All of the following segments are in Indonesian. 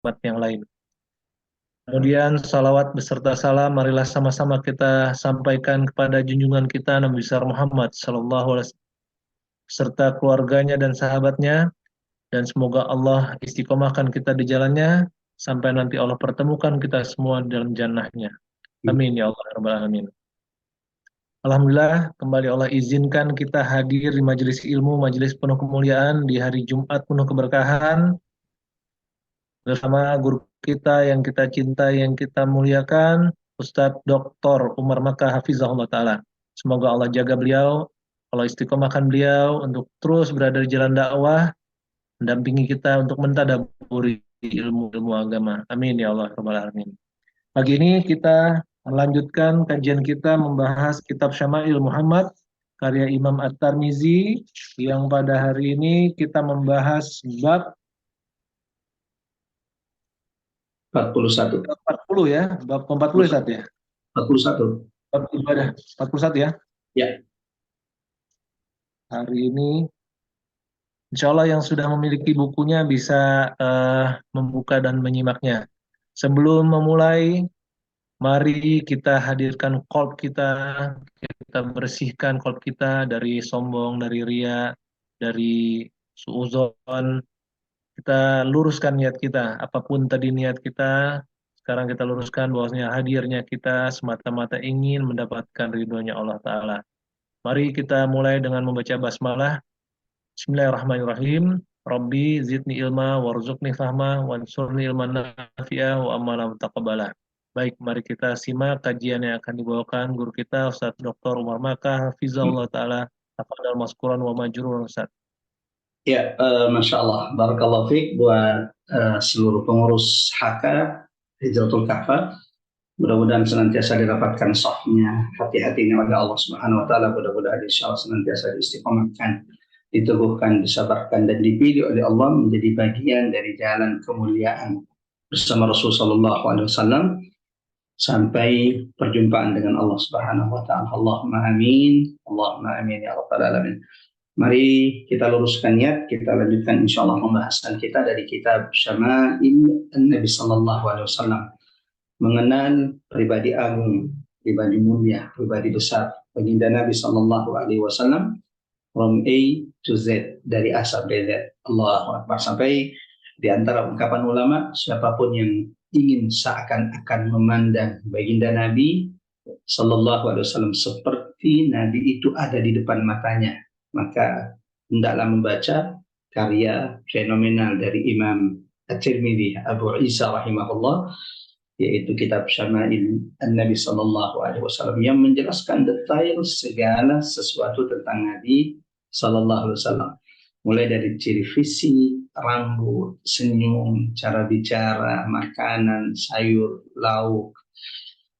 umat yang lain. Kemudian salawat beserta salam marilah sama-sama kita sampaikan kepada junjungan kita Nabi besar Muhammad sallallahu alaihi wasallam serta keluarganya dan sahabatnya, dan semoga Allah istiqomahkan kita di jalannya sampai nanti Allah pertemukan kita semua dalam jannahnya. Amin ya Allah rabbal alamin. Alhamdulillah kembali Allah izinkan kita hadir di majelis ilmu, majelis penuh kemuliaan di hari Jumat penuh keberkahan bersama guru kita yang kita cintai, yang kita muliakan, Ustadz Dr. Umar Makkah Hafizahullah Ta'ala. Semoga Allah jaga beliau, Allah istiqomahkan beliau untuk terus berada di jalan dakwah, mendampingi kita untuk mentadaburi ilmu-ilmu agama. Amin ya Allah rabbal alamin. Pagi ini kita melanjutkan kajian kita membahas kitab Syama'il Muhammad karya Imam At-Tirmizi, yang pada hari ini kita membahas bab 41. 40 ya, bab 40 ya, Ustaz ya. 41. Bab ibadah 41 ya. Ya. Hari ini insya Allah yang sudah memiliki bukunya bisa membuka dan menyimaknya. Sebelum memulai, mari kita hadirkan qalb kita bersihkan qalb kita dari sombong, dari ria, dari suudzon. Kita luruskan niat kita, apapun tadi niat kita, sekarang kita luruskan bahwasanya hadirnya kita semata-mata ingin mendapatkan ridhonya Allah Ta'ala. Mari kita mulai dengan membaca basmalah. Bismillahirrahmanirrahim. Rabbi zidni ilma warzuqni fahma wansurni ilman nafi'ah wa amalan taqabbala. Baik, mari kita simak kajian yang akan dibawakan guru kita Ustaz Dr. Umar Makkah Hafizahullah Ta'ala. Tafadhal maskuran wa majrurun Ustaz. Ya, Masya Allah. Barakallahu fiik buat seluruh pengurus HK Hijratul Kahfa. Mudah-mudahan senantiasa dirapatkan sahnya hati-hatinya oleh Allah Subhanahu wa taala. Mudah-mudahan insyaallah senantiasa diistiqomahkan, diteguhkan, disabarkan dan dipilih oleh Allah menjadi bagian dari jalan kemuliaan bersama Rasulullah sallallahu alaihi wasallam sampai perjumpaan dengan Allah Subhanahu wa taala. Allahumma amin. Allahumma amin ya rabbal alamin. Mari kita luruskan niat, kita lanjutkan insyaallah pembahasan kita dari kitab Syama'il Nabi sallallahu alaihi wasallam. Mengenal pribadi agung, pribadi mulia, pribadi besar, baginda Nabi sallallahu alaihi wasallam from A to Z, dari A sampai Z. Allahu Akbar. Sampai di antara ungkapan ulama, siapapun yang ingin seakan-akan memandang baginda Nabi sallallahu alaihi wasallam seperti Nabi itu ada di depan matanya, maka hendaklah membaca karya fenomenal dari Imam At-Tirmidzi Abu Isa rahimahullah, yaitu kitab Syama'il Nabi sallallahu alaihi wasallam, yang menjelaskan detail segala sesuatu tentang Nabi sallallahu alaihi wasallam, mulai dari ciri fisik, rambut, senyum, cara bicara, makanan, sayur, lauk,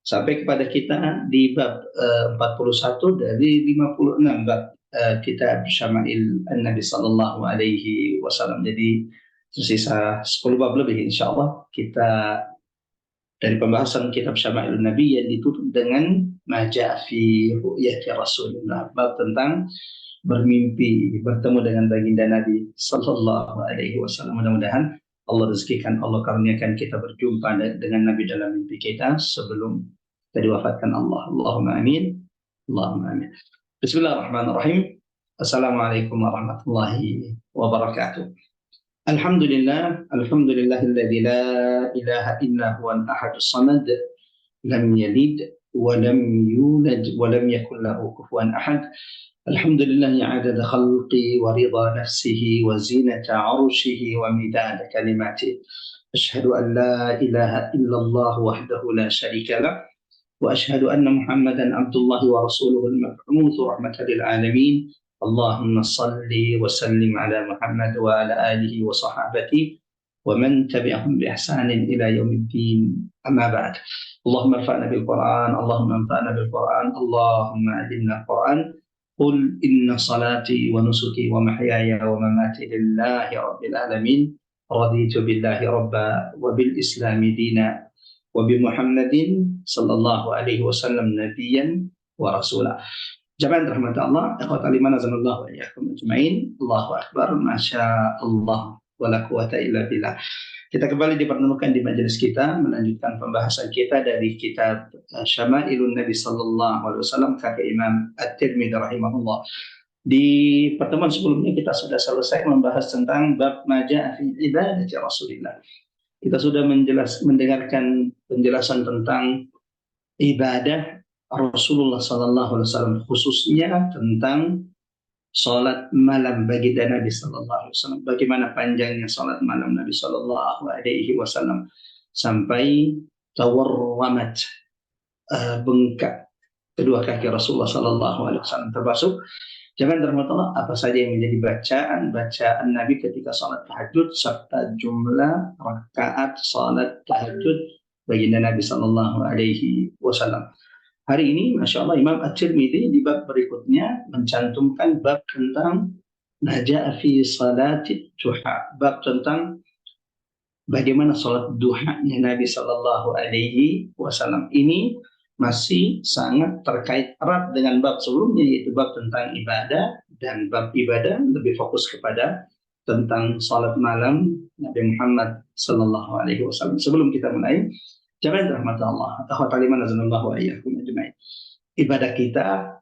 sampai kepada kita di bab 41 dari 56 bab kitab Syama'il Nabi sallallahu alaihi wasallam. Jadi tersisa 10 bab lebih insyaallah kita dari pembahasan kitab Syama'il Nabi yang ditutup dengan maja fi ru'yati Rasulullah, bab tentang bermimpi bertemu dengan baginda Nabi sallallahu alaihi wasallam. Mudah-mudahan Allah rezekikan, Allah karuniakan kita berjumpa dengan Nabi dalam mimpi kita sebelum kita diwafatkan Allah. Allahumma amin. Allahumma amin. Bismillahirrahmanirrahim. Assalamualaikum warahmatullahi wabarakatuh. Alhamdulillah, alhamdulillahilladzi la ilaha illa huwal ahadus samad, lam yalid wa lam yulad wa lam yakul lahu kufuwan ahad. Alhamdulillah adada khalqi wa ridha nafsihi wa zinata 'arshihi wa midada kalimatihi. Asyhadu an la ilaha illallah wahdahu la syarika lah wa asyhadu anna Muhammadan abdullahi wa rasuluhu al-mab'uts rahmatan lil alamin. Allahumma salli wa sallim ala Muhammad wa ala alihi wa sahabatihi wa man tabi'ahum bi ihsanin ila yaumiddin. Amma ba'd. Allahumma anfa'na bil Qur'an, Allahumma anfa'na bil Qur'an, Allahumma alimna Qur'an. Qul inna salati wa nusuki wa mahyaya wa mamati lillahi rabbil alamin. Raditu billahi rabba wa bil islami dina wa bi Muhammadin sallallahu alaihi wasallam nabiyyan wa rasulah. Jamaah rahmat Allah, ikhwatal iman azanallahu wa iyyakum ajmain. Allahu akbar, masya Allah, wa la quwata illa billah. Kita kembali dipertemukan di majelis kita, melanjutkan pembahasan kita dari kitab Syama'ilun Nabi Sallallahu Alaihi Wasallam karya Imam At-Tirmidzi rahimahullah. Di pertemuan sebelumnya kita sudah selesai membahas tentang bab maja'a fi ibadati Rasulillah. Kita sudah mendengarkan penjelasan tentang ibadah Rasulullah Sallallahu Alaihi Wasallam, khususnya tentang salat malam bagi Nabi Sallallahu Alaihi Wasallam. Bagaimana panjangnya salat malam Nabi Sallallahu Alaihi Wasallam sampai tawarwamat, bengkak kedua kaki Rasulullah Sallallahu Alaihi Wasallam. Termasuk jangan terlalu apa saja yang menjadi bacaan Nabi ketika salat tahajud serta jumlah rakaat salat tahajud baginda Nabi Sallallahu Alaihi Wasallam. Hari ini, Masya Allah, Imam At-Tirmidzi di bab berikutnya mencantumkan bab tentang naja'a fi salati duha, bab tentang bagaimana salat duhanya Nabi Sallallahu Alaihi Wasallam. Ini masih sangat terkait erat dengan bab sebelumnya, yaitu bab tentang ibadah, dan bab ibadah lebih fokus kepada tentang salat malam Nabi Muhammad Sallallahu Alaihi Wasallam. Sebelum kita mulai, jangan dirahmati Allah. Ibadah kita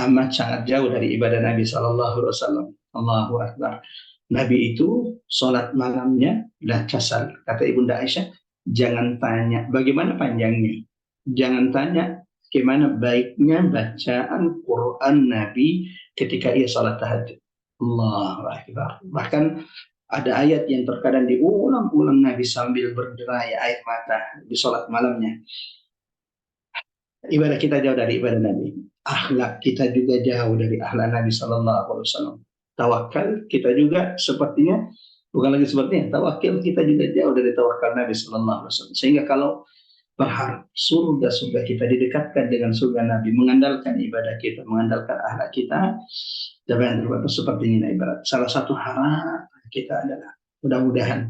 amat sangat jauh dari ibadah Nabi Sallallahu Alaihi Wasallam. Allahu Akbar. Nabi itu sholat malamnya dan kasal. Kata Ibunda Aisyah, jangan tanya bagaimana panjangnya, jangan tanya bagaimana baiknya bacaan Quran Nabi ketika ia sholat tahajud. Allahu Akbar. Bahkan ada ayat yang terkadang diulang-ulang Nabi sambil berderai air mata di sholat malamnya. Ibadah kita jauh dari ibadah Nabi. Akhlak kita juga jauh dari akhlak Nabi Sallallahu Alaihi Wasallam. Tawakal kita juga sepertinya, bukan lagi sepertinya, tawakal kita juga jauh dari tawakal Nabi Sallallahu Alaihi Wasallam. Sehingga kalau berharap surga kita didekatkan dengan surga Nabi, mengandalkan ibadah kita, mengandalkan akhlak kita, jangan terbatas seperti ini ibarat. Salah satu harapan kita adalah mudah-mudahan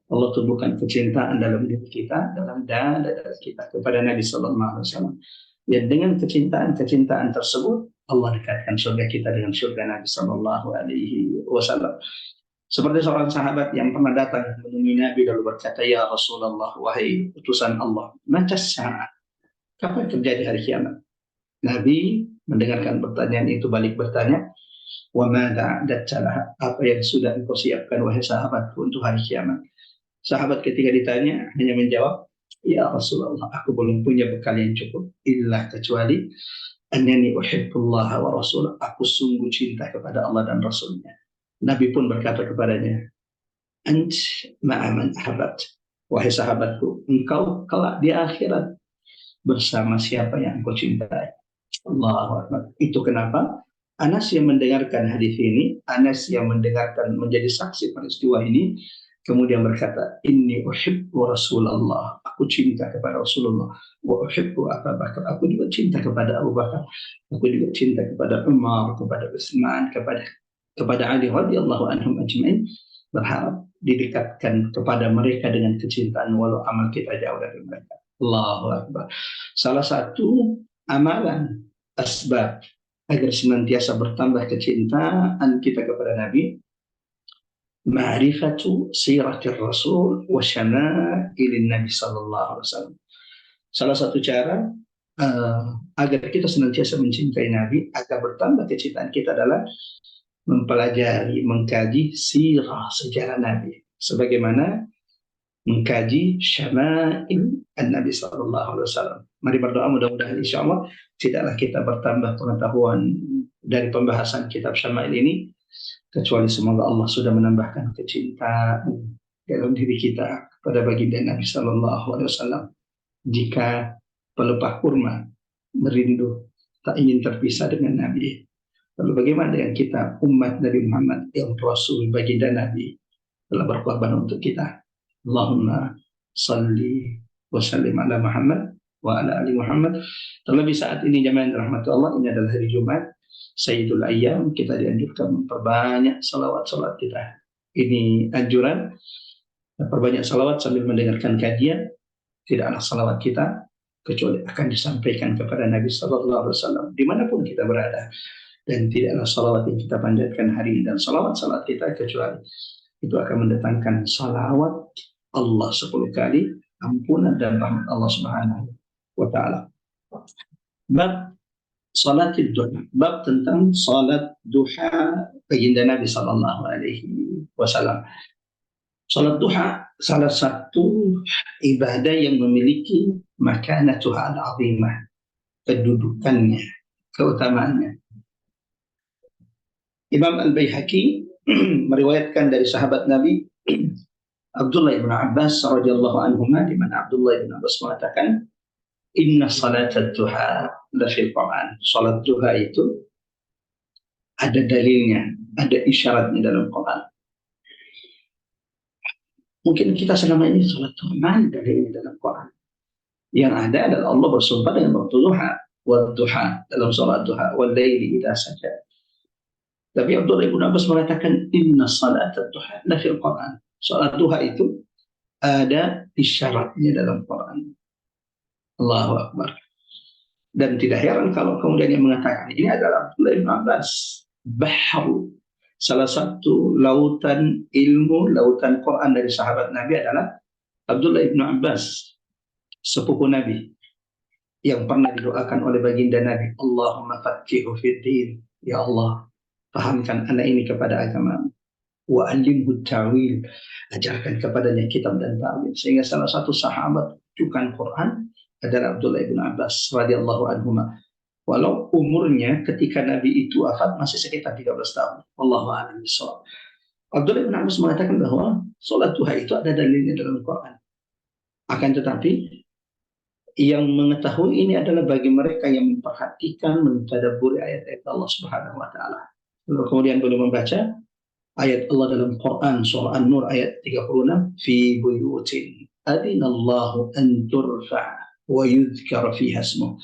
Allah tumbuhkan kecintaan dalam diri kita, dalam dada kita kepada Nabi Sallallahu Alaihi Wasallam. Dan dengan kecintaan tersebut, Allah dekatkan surga kita dengan surga Nabi Sallallahu Alaihi Wasallam. Seperti seorang sahabat yang pernah datang menemui Nabi lalu berkata, ya Rasulullah, wahai utusan Allah, mata saat, kapan terjadi hari kiamat? Nabi mendengarkan pertanyaan itu balik bertanya, wa madza a'dadta, apa yang sudah engkau siapkan wahai sahabatku untuk hari kiamat? Sahabat ketika ditanya hanya menjawab, ya Rasulullah, aku belum punya bekal yang cukup, illa kecuali annani uhibbullah wa rasulah, aku sungguh cinta kepada Allah dan Rasulnya. Nabi pun berkata kepadanya, ant ma'aman ahbabt, wahai sahabatku, engkau kelak di akhirat bersama siapa yang engkau cintai. Allahu Akbar. Itu kenapa Anas yang mendengarkan hadis ini, Anas yang mendengarkan menjadi saksi peristiwa ini, kemudian berkata, inni uhibbu Rasulullah, aku cinta kepada Rasulullah, wa uhibbu Abu Bakar, aku juga cinta kepada Abu Bakar, aku juga cinta kepada Umar, kepada Utsman, kepada Ali radhiyallahu anhum ajma'in, berharap didekatkan kepada mereka dengan kecintaan walau amal kita jauh dari mereka. Allahu Akbar. Salah satu amalan asbab agar senantiasa bertambah kecintaan kita kepada Nabi, ma'rifatu siratir Rasul wa syama'ilin Nabi Sallallahu Alaihi Wasallam. Salah satu cara agar kita senantiasa mencintai Nabi, agar bertambah kecintaan kita adalah mempelajari, mengkaji sirah sejarah Nabi, sebagaimana mengkaji syama'il Nabi Sallallahu Alaihi Wasallam. Mari berdoa mudah-mudahan insya Allah tidaklah kita bertambah pengetahuan dari pembahasan kitab syama'il ini, kecuali semoga Allah sudah menambahkan kecintaan dalam diri kita kepada baginda Nabi Sallallahu Alaihi Wasallam. Jika pelepah kurma merindu tak ingin terpisah dengan Nabi, lalu bagaimana dengan kita umat Nabi Muhammad yang Rasul baginda Nabi telah berkorban untuk kita. Allahumma salli wa sallim ala Muhammad wa ala ali Muhammad. Terlebih saat ini jamaah rahmat Allah, ini adalah hari Jumat, Sayyidul Ayyam, kita dianjurkan memperbanyak salawat-salawat kita. Ini anjuran, perbanyak salawat sambil mendengarkan kajian. Tidaklah salawat kita kecuali akan disampaikan kepada Nabi Sallallahu Alaihi Wasallam dimanapun kita berada. Dan tidaklah salawat yang kita panjatkan hari ini dan salawat-salawat kita kecuali itu akan mendatangkan salawat Allah 10 kali ampunan dan rahmat Allah Subhanahu wa taala. Bab salat duha, bab tentang salat duha baginda Nabi sallallahu alaihi wasallam. Salat duha salah satu ibadah yang memiliki makanatuha al-azimah, kedudukannya, keutamaannya. Imam Al-Baihaqi meriwayatkan dari sahabat Nabi Abdullah bin Abbas radhiyallahu anhuma, di mana Abdullah bin Abbas mengatakan, inna salat duha la fil Quran. Salat duha itu ada dalilnya, ada isyaratnya dalam Quran. Mungkin kita selama ini salat duha, mana dalilnya dalam Quran? Yang ada adalah Allah bersumpah dengan waktu duha, wad duha, dalam salat duha, wal laili idza saja. Tapi Abdullah bin Abbas mengatakan inna salat duha la fil Quran. Salat duha itu ada isyaratnya dalam Quran. Allahu Akbar. Dan tidak heran kalau kemudian yang mengatakan ini adalah Abdullah bin Abbas. Bahru, salah satu lautan ilmu, lautan Quran dari sahabat Nabi adalah Abdullah bin Abbas, sepupu Nabi, yang pernah didoakan oleh baginda Nabi, Allahumma faqihu fid din, ya Allah, fahamkan anak ini kepada agama, wa alimhu ta'wil, ajarkan kepadanya kitab dan ta'wil. Sehingga salah satu sahabat rujukan Quran adalah Abdullah bin Abbas radhiyallahu anhuma. Walau umurnya ketika Nabi itu wafat masih sekitar 13 tahun. Wallahu a'lam bishawab. Abdullah bin Abbas mengatakan bahwa salat duha itu ada dalilnya dalam Quran. Akan tetapi yang mengetahui ini adalah bagi mereka yang memperhatikan, mentadabburi ayat-ayat Allah Subhanahu wa taala. Lalu kemudian boleh membaca ayat Allah dalam Quran surah An-Nur ayat 36, fi buyutin adinallahu an turfa wa yudhkar fiha ismuh.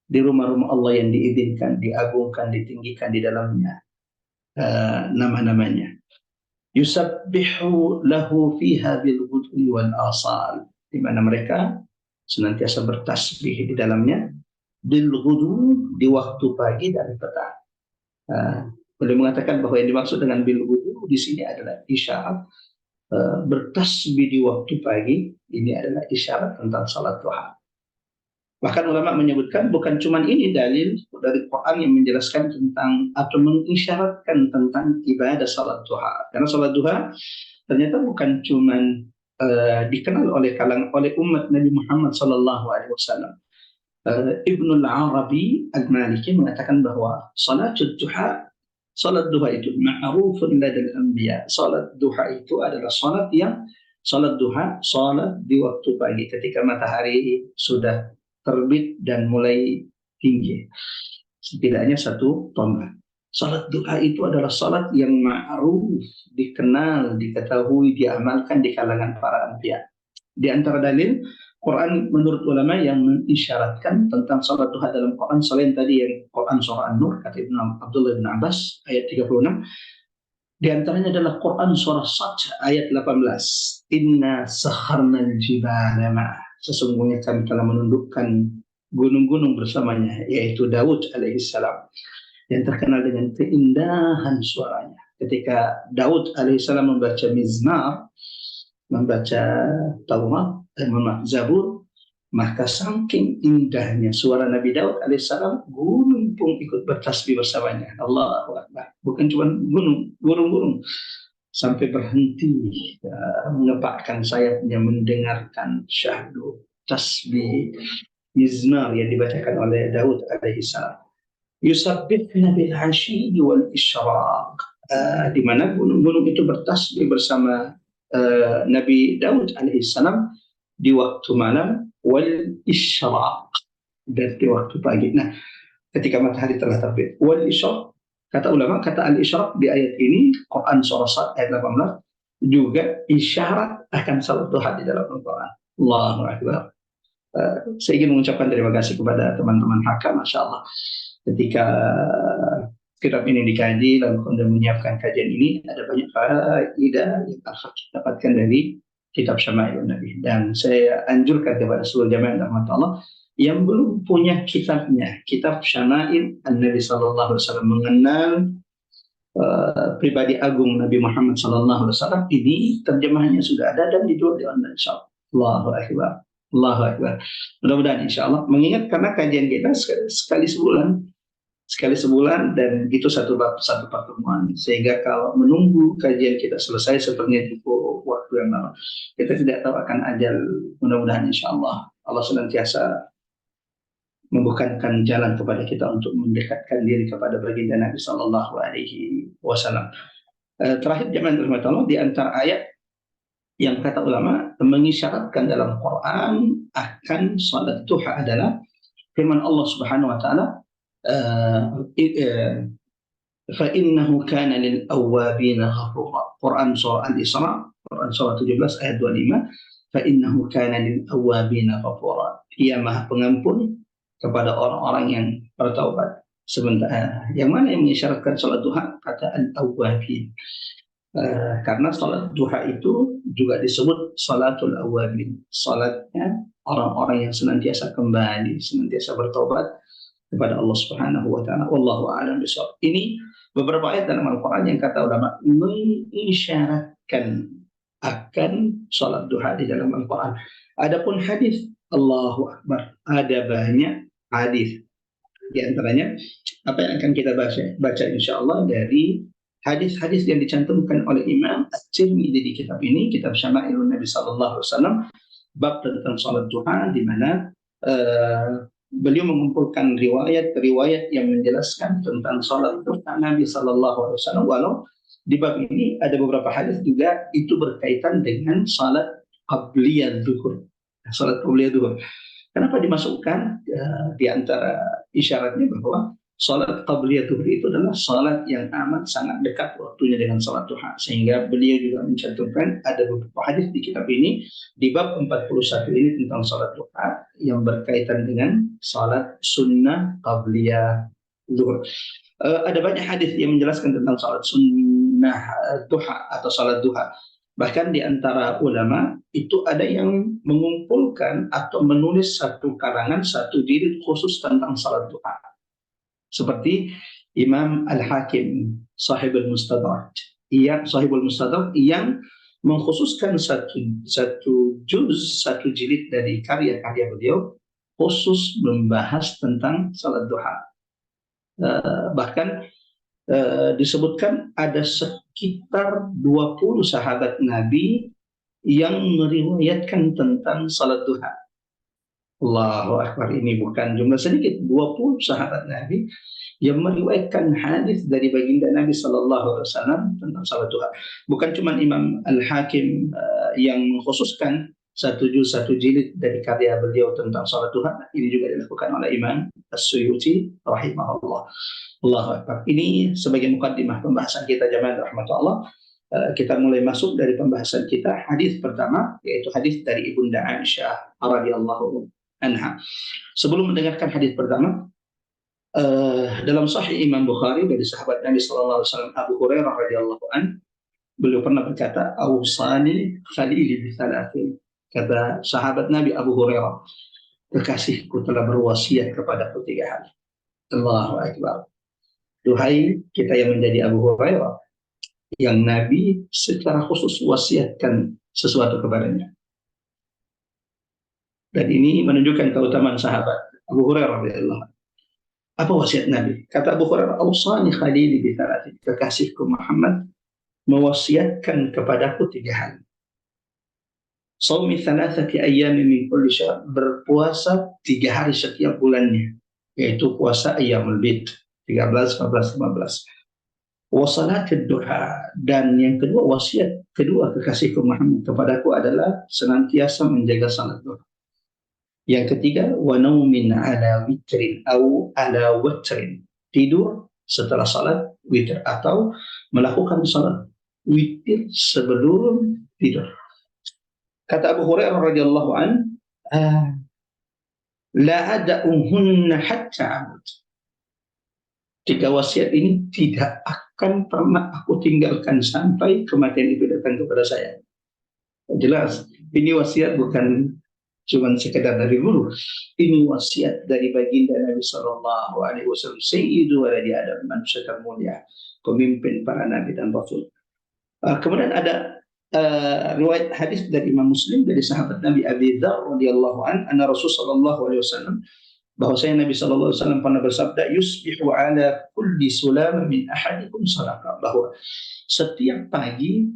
Di rumah-rumah Allah yang diizinkan, diagungkan, ditinggikan di dalamnya nama-namanya. Yusabbihu lahu fiha bil ghudwi wal asal, di mana mereka senantiasa bertasbih di dalamnya, bil ghudwi, di waktu pagi dan petang. Boleh mengatakan bahwa yang dimaksud dengan bil ghudwi di sini adalah isyarat bertasbih di waktu pagi. Ini adalah isyarat tentang salat duha. Bahkan ulama menyebutkan bukan cuma ini dalil dari Quran yang menjelaskan tentang atau mengisyaratkan tentang ibadah salat duha. Karena salat duha ternyata bukan cuma dikenal oleh umat Nabi Muhammad sallallahu alaihi wasallam. Ibnu Al-Arabi Al-Maliki mengatakan bahwa salat duha itu ma'rufun ladal anbiya. Salat duha itu adalah salat di waktu pagi ketika matahari sudah terbit dan mulai tinggi, setidaknya 1 tombak. Salat duha itu adalah salat yang ma'ruf, dikenal, diketahui, diamalkan di kalangan para anbiya. Di antara dalil Quran menurut ulama yang mengisyaratkan tentang salat duha dalam Quran selain tadi yang Quran surah An-Nur kata Ibnu Abdullah bin Abbas ayat 36, di antaranya adalah Quran surah Sad ayat 18, inna sakharnal jibala ma'ah, sesungguhnya kami telah menundukkan gunung-gunung bersamanya, yaitu Daud alaihissalam, yang terkenal dengan keindahan suaranya. Ketika Daud alaihissalam membaca mizmar, membaca Taurat dan Zabur, maka saking indahnya suara Nabi Daud alaihissalam, gunung pun ikut bertasbih bersamanya. Allahu Akbar. Bukan cuma gunung-gunung, sampai berhenti mengepakkan sayapnya mendengarkan syahdu tasbih mizmar yang dibacakan oleh Daud alaihissalam. Yusabbihna bil 'ashyi wal isyraq, di mana gunung-gunung itu bertasbih bersama Nabi Daud alaihissalam di waktu malam, wal isyraq, dan di waktu pagi. Nah, ketika matahari telah terbit, wal isyraq, kata ulama, kata al-isyraq di ayat ini Quran surah Sad ayat 18 juga isyarat akan salat duha di dalam Al-Quran. Allahu Akbar. Saya ingin mengucapkan terima kasih kepada teman-teman HK, Masya Allah, ketika kitab ini dikaji lalu kemudian menyiapkan kajian ini, ada banyak faedah yang kita dapatkan dari kitab Syama'il Nabi. Dan saya anjurkan kepada seluruh jamaah yang dirahmati Allah yang belum punya kitabnya, kitab Syama'il Nabi sallallahu alaihi wasallam, mengenal pribadi agung Nabi Muhammad SAW, ini terjemahannya sudah ada dan dijual di online shop. Allahu Akbar. Allahu Akbar. Mudah-mudahan insya Allah, mengingat karena kajian kita sekali sebulan dan itu satu pertemuan, sehingga kalau menunggu kajian kita selesai sepertinya cukup waktu yang lama, kita tidak tahu akan ajal. Mudah-mudahan insya Allah Allah senantiasa membukakan jalan kepada kita untuk mendekatkan diri kepada baginda Nabi Sallallahu Alaihi Wasallam. Terakhir jemaah rahmat Allah, di antara ayat yang kata ulama mengisyaratkan dalam Quran akan salat duha adalah firman Allah Subhanahu Wa Taala, fa innahu kana lil awwabina ghafura. Quran surah Al-Isra, Quran surah 17 ayat 25, fa innahu kana lil awwabina ghafura. Ia Maha Pengampun kepada orang-orang yang bertaubat. Sebentar, yang mana yang mengisyaratkan salat duha? Kata al-awwabin. Karena salat duha itu juga disebut salatul awwabin. Salatnya orang-orang yang senantiasa kembali, senantiasa bertaubat kepada Allah Subhanahu wa taala. Wallahu a'lam bishawab. Ini beberapa ayat dalam Al-Qur'an yang kata ulama mengisyaratkan akan salat duha di dalam Al-Qur'an. Adapun hadis, Allahu Akbar, ada banyak hadis. Di antaranya apa yang akan kita baca insyaallah dari hadis-hadis yang dicantumkan oleh Imam At-Tirmidzi di kitab ini, kitab Syama'ilun Nabi sallallahu alaihi wasallam, bab tentang salat duha, di mana beliau mengumpulkan riwayat-riwayat yang menjelaskan tentang salat duha Nabi sallallahu alaihi wasallam. Walau di bab ini ada beberapa hadis juga itu berkaitan dengan salat qabliyah zuhur. Salat qabliyah zuhur. Kenapa dimasukkan? Di antara isyaratnya bahwa salat qabliyah zuhur itu adalah salat yang amat sangat dekat waktunya dengan salat duha, sehingga beliau juga mencantumkan ada beberapa hadis di kitab ini di bab 41 ini tentang salat duha yang berkaitan dengan salat sunnah qabliyah zuhur. Ada banyak hadis yang menjelaskan tentang salat sunnah duha atau salat duha. Bahkan di antara ulama itu ada yang mengumpulkan atau menulis satu karangan, satu jilid khusus tentang salat duha. Seperti Imam Al-Hakim Sahibul Mustadrak, yang mengkhususkan satu jilid dari karya-karya beliau khusus membahas tentang salat duha. Bahkan disebutkan ada sekitar 20 sahabat Nabi yang meriwayatkan tentang salat duha. Allahu Akbar, ini bukan jumlah sedikit, 20 sahabat Nabi yang meriwayatkan hadis dari baginda Nabi sallallahu alaihi wasallam tentang salat duha. Bukan cuma Imam Al-Hakim yang mengkhususkan satu jilid dari karya beliau tentang salat duha, ini juga dilakukan oleh Imam As-Suyuti rahimahullah. Allahu Akbar. Ini sebagai mukaddimah pembahasan kita jamaah rahmatullah. Kita mulai masuk dari pembahasan kita. Hadis pertama yaitu hadis dari Ibunda Aisyah radhiyallahu anha. Sebelum mendengarkan hadis pertama, dalam Sahih Imam Bukhari dari sahabat Nabi sallallahu alaihi wasallam Abu Hurairah radhiyallahu an, beliau pernah berkata, "Ausani khalili bi thalathin." Kata sahabat Nabi Abu Hurairah, "Kekasihku telah berwasiat kepadaku 3 hal." Allahu Akbar. Duhai kita yang menjadi Abu Hurairah, yang Nabi secara khusus wasiatkan sesuatu kepadanya. Dan ini menunjukkan keutamaan sahabat Abu Hurairah radhiyallahu anhu. Apa wasiat Nabi? Kata Abu Hurairah, "Ausani khalili bi thalathin." Kekasihku Muhammad mewasiatkan kepadaku 3 hal. Shaumi thalathati ayyamin min kulli syahr, berpuasa 3 hari setiap bulannya, yaitu puasa Ayyamul Bid 13, 14, 15. Wasalatid duha, dan yang kedua, wasiat kedua kekasihku Muhammad kepadaku adalah senantiasa menjaga salat duha. Yang ketiga, wa naumin ala witrin au ala witrin, tidur setelah salat witir atau melakukan salat witir sebelum tidur. Kata Abu Hurairah radhiyallahu an, la ada'uhunna hatta amut. 3 wasiat ini tidak akan pernah aku tinggalkan sampai kematian itu datang kepada saya. Jelas, ini wasiat bukan cuma sekedar dari guru. Ini wasiat dari baginda Nabi sallallahu alaihi wasallam, sayyidu waladi Adam, manusia termulia. pemimpin para nabi dan rasul. Kemudian ada riwayat hadis dari Imam Muslim dari sahabat Nabi Abi Dzar radhiyallahu anna Rasul sallallahu alaihi wasallam, bahwasanya Nabi sallallahu alaihi wasallam pernah bersabda, yusbihu ala kulli sulama min ahadikum sadaqah, bahwa setiap pagi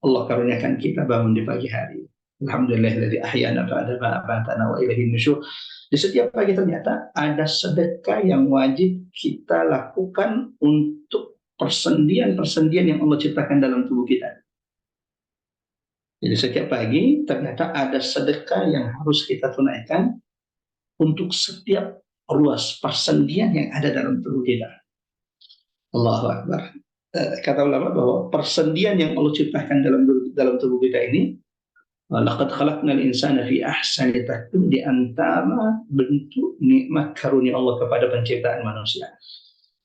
Allah karuniakan kita bangun di pagi hari. Alhamdulillahilladzi ahyana ba'da ma amatana wa ilaihin nusyur. Di setiap pagi ternyata ada sedekah yang wajib kita lakukan untuk persendian-persendian yang Allah ciptakan dalam tubuh kita. Jadi setiap pagi ternyata ada sedekah yang harus kita tunaikan untuk setiap ruas persendian yang ada dalam tubuh kita. Allahu Akbar. Kata ulama bahwa persendian yang Allah ciptakan dalam tubuh kita ini, laqad khalaqnal insana fi ahsani taqwim, di antara bentuk nikmat karunia Allah kepada penciptaan manusia.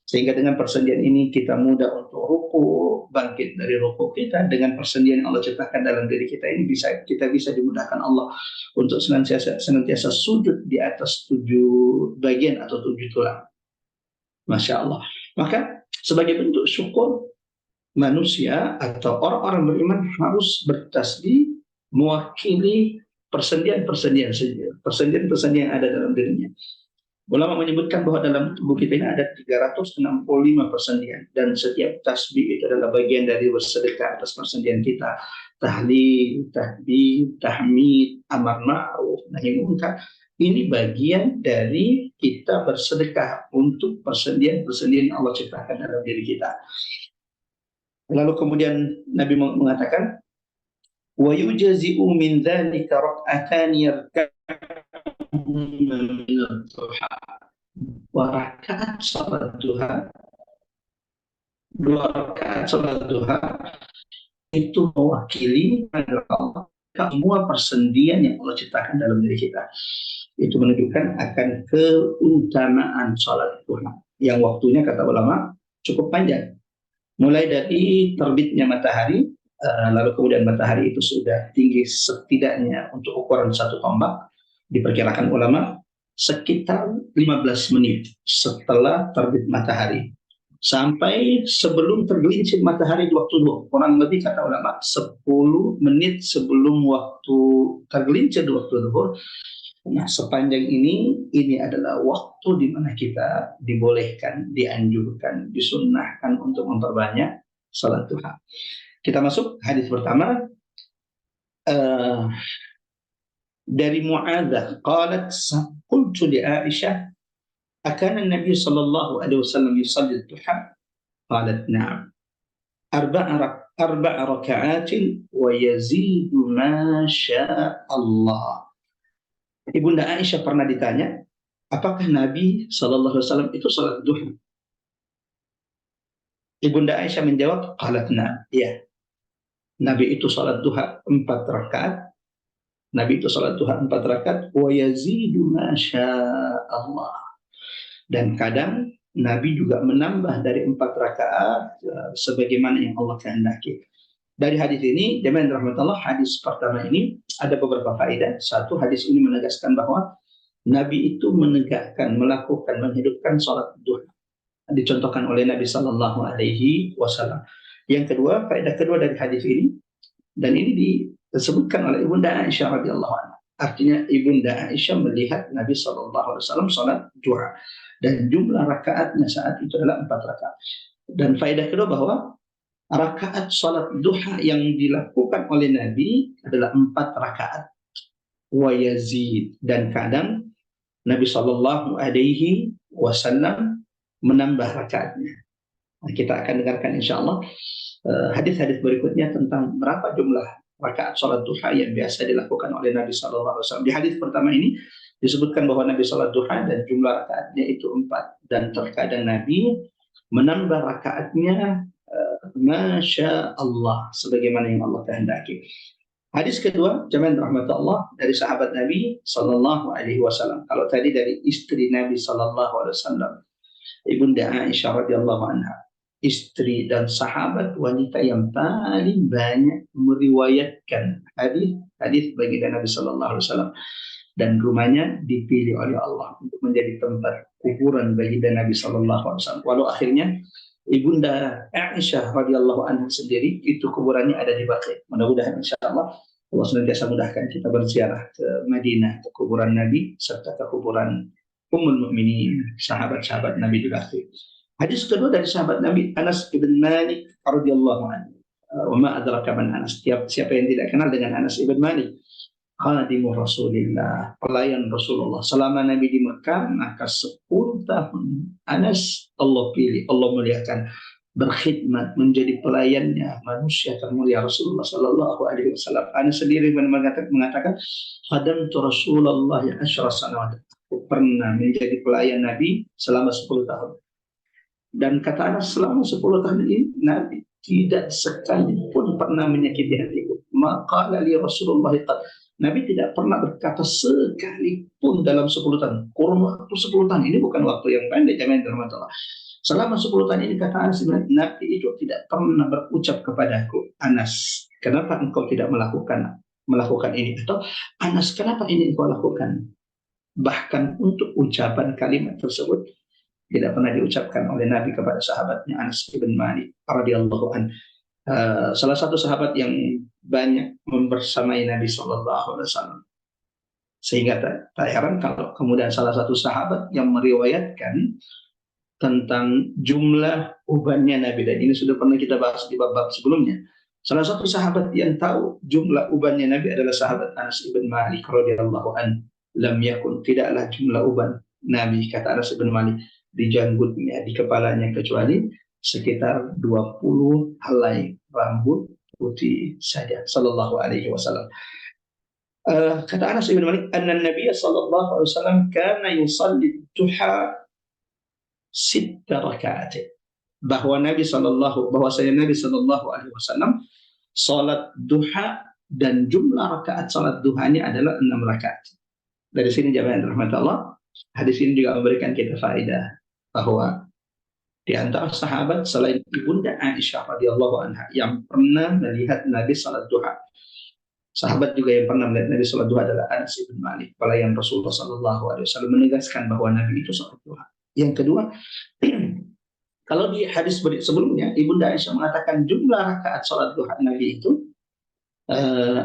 Sehingga dengan persendian ini kita mudah untuk ruku, bangkit dari ruku kita. Dengan persendian yang Allah ciptakan dalam diri kita ini kita bisa dimudahkan Allah untuk senantiasa sujud di atas 7 bagian atau 7 tulang. Masya Allah. Maka sebagai bentuk syukur, manusia atau orang-orang beriman harus bertasbih mewakili persendian-persendian yang ada dalam dirinya. Ulama menyebutkan bahwa dalam tubuh kita ini ada 365 persendian, dan setiap tasbih itu adalah bagian dari bersedekah atas persendian kita. Tahlil, takbir, tahmid, amar ma'ruf, nahi munkar. Ini bagian dari kita bersedekah untuk persendian-persendian yang Allah ciptakan dalam diri kita. Lalu kemudian Nabi mengatakan, wa yujzi'u min dzalika rak'atan yarka'uhuma min ad-duha. Wa rakaat salat duha, 2 rakaat salat duha itu mewakili Allah semua persendian yang Allah ciptakan dalam diri kita. Itu menunjukkan akan keutamaan salat duha yang waktunya kata ulama cukup panjang, mulai dari terbitnya matahari, lalu kemudian matahari itu sudah tinggi setidaknya untuk ukuran 1 tombak, diperkirakan ulama sekitar 15 menit setelah terbit matahari sampai sebelum tergelincir matahari di waktu zuhur, kurang lebih kata ulama 10 menit sebelum waktu tergelincir di waktu zuhur. Nah, sepanjang ini adalah waktu di mana kita dibolehkan, dianjurkan, disunnahkan untuk memperbanyak salat duha. Kita masuk hadis pertama, dari Mu'adzah, qalat qultu li Aisyah, akana Nabi sallallahu alaihi wasallam yusalli duha? Qalat na'am. Arba'a raka'atin wa yazidu ma syaa Allah. Ibunda Aisyah pernah ditanya, apakah Nabi sallallahu alaihi wasallam itu salat duha? Ibunda Aisyah menjawab, qalat na'am. Ya. Nabi itu salat duha 4 rakaat. Nabi itu salat duha 4 rakaat, wa yazidu ma syaa Allah. Dan kadang Nabi juga menambah dari 4 rakaat sebagaimana yang Allah kehendaki. Dari hadis ini, jemaah rahmatullah, hadis pertama ini ada beberapa faedah. Satu, hadis ini menegaskan bahwa Nabi itu menegakkan, melakukan, menghidupkan salat duha. Dicontohkan oleh Nabi sallallahu alaihi wasallam. Yang kedua, faedah kedua dari hadis ini, dan ini disebutkan oleh Ibunda Aisyah radhiyallahu anha. Artinya Ibunda Aisyah melihat Nabi sallallahu alaihi wasallam salat duha, dan jumlah rakaatnya saat itu adalah 4 rakaat. Dan faedah kedua bahwa rakaat salat duha yang dilakukan oleh Nabi adalah 4 rakaat wa yazid, dan kadang Nabi sallallahu alaihi wasallam menambah rakaatnya. Nah, kita akan dengarkan insyaallah hadis-hadis berikutnya tentang berapa jumlah rakaat salat duha yang biasa dilakukan oleh Nabi sallallahu alaihi wasallam. Di hadis pertama ini disebutkan bahwa Nabi salat duha dan jumlah rakaatnya itu 4, dan terkadang Nabi menambah rakaatnya masya Allah sebagaimana yang Allah kehendaki. Hadis kedua, jemaah rahmatullah, dari sahabat Nabi sallallahu alaihi wasallam. Kalau tadi dari istri Nabi sallallahu alaihi wasallam, Ibunda Aisyah radhiyallahu anha, istri dan sahabat wanita yang paling banyak meriwayatkan hadis baginda Nabi sallallahu alaihi wasallam. dan rumahnya dipilih oleh Allah untuk menjadi tempat kuburan baginda Nabi Shallallahu Alaihi Wasallam. Walau akhirnya ibunda Aisyah radhiyallahu anha sendiri itu kuburannya ada di Baqi. Mudah-mudahan insya Allah Allah senantiasa mudahkan kita berziarah ke Madinah, ke kuburan Nabi serta ke kuburan Ummul Mukminin, sahabat-sahabat Nabi di Baqi. Hadis kedua dari sahabat Nabi Anas bin Malik radhiyallahu anhu. Wa ma adraka man Anas. Siapa yang tidak kenal dengan Anas bin Malik? Khadimu Rasulillah, pelayan Rasulullah. Selama Nabi di Mekah, maka 10 tahun Anas Allah pilih, Allah muliakan, berkhidmat menjadi pelayannya manusia termulia Rasulullah Sallallahu Alaihi Wasallam. Anas sendiri mengatakan, khadamtu Rasulullah ya asyra sanawat. Aku pernah menjadi pelayan Nabi selama 10 tahun. Dan kata Anas, selama 10 tahun ini Nabi tidak sekalipun pernah menyakiti hatiku. Maka li Rasulullah Nabi tidak pernah berkata sekalipun dalam 10 tahun. Kurun waktu 10 tahun ini bukan waktu yang pendek, jamaah dirahmati Allah. Selama 10 tahun ini kata Anas, Nabi itu tidak pernah berucap kepadaku, Anas, kenapa engkau tidak melakukan ini? Atau Anas, kenapa ini engkau lakukan? Bahkan untuk ucapan kalimat tersebut tidak pernah diucapkan oleh Nabi kepada sahabatnya Anas bin Malik radhiyallahu anhu. Salah satu sahabat yang banyak membersamai Nabi Shallallahu Alaihi Wasallam, sehingga tak heran kalau kemudian salah satu sahabat yang meriwayatkan tentang jumlah ubannya Nabi, dan ini sudah pernah kita bahas di bab-bab sebelumnya. Salah satu sahabat yang tahu jumlah ubannya Nabi adalah sahabat Anas bin Malik radhiyallahu anhu. Lam yakun, tidaklah jumlah uban Nabi, kata Anas bin Malik, di janggutnya, di kepalanya, kecuali sekitar 20 helai rambut putih saja, sallallahu alaihi wasallam. Kata Anas bin Malik, anna Nabi sallallahu alaihi wasallam kana yusalli duha 6 rakaat. Bahwasanya Nabi sallallahu alaihi wasallam salat duha dan jumlah rakaat salat duhanya adalah 6 rakaat. Dari sini jamaah rahmat Allah, hadis ini juga memberikan kita faedah bahwa di antara sahabat selain ibunda Aisyah radhiyallahu anha yang pernah melihat Nabi salat duha, sahabat juga yang pernah melihat Nabi salat duha adalah Anas bin Malik, pelayan Rasulullah sallallahu alaihi wasallam, menegaskan bahwa Nabi itu salat duha. Yang kedua, kalau di hadis sebelumnya ibunda Aisyah mengatakan jumlah rakaat salat duha Nabi itu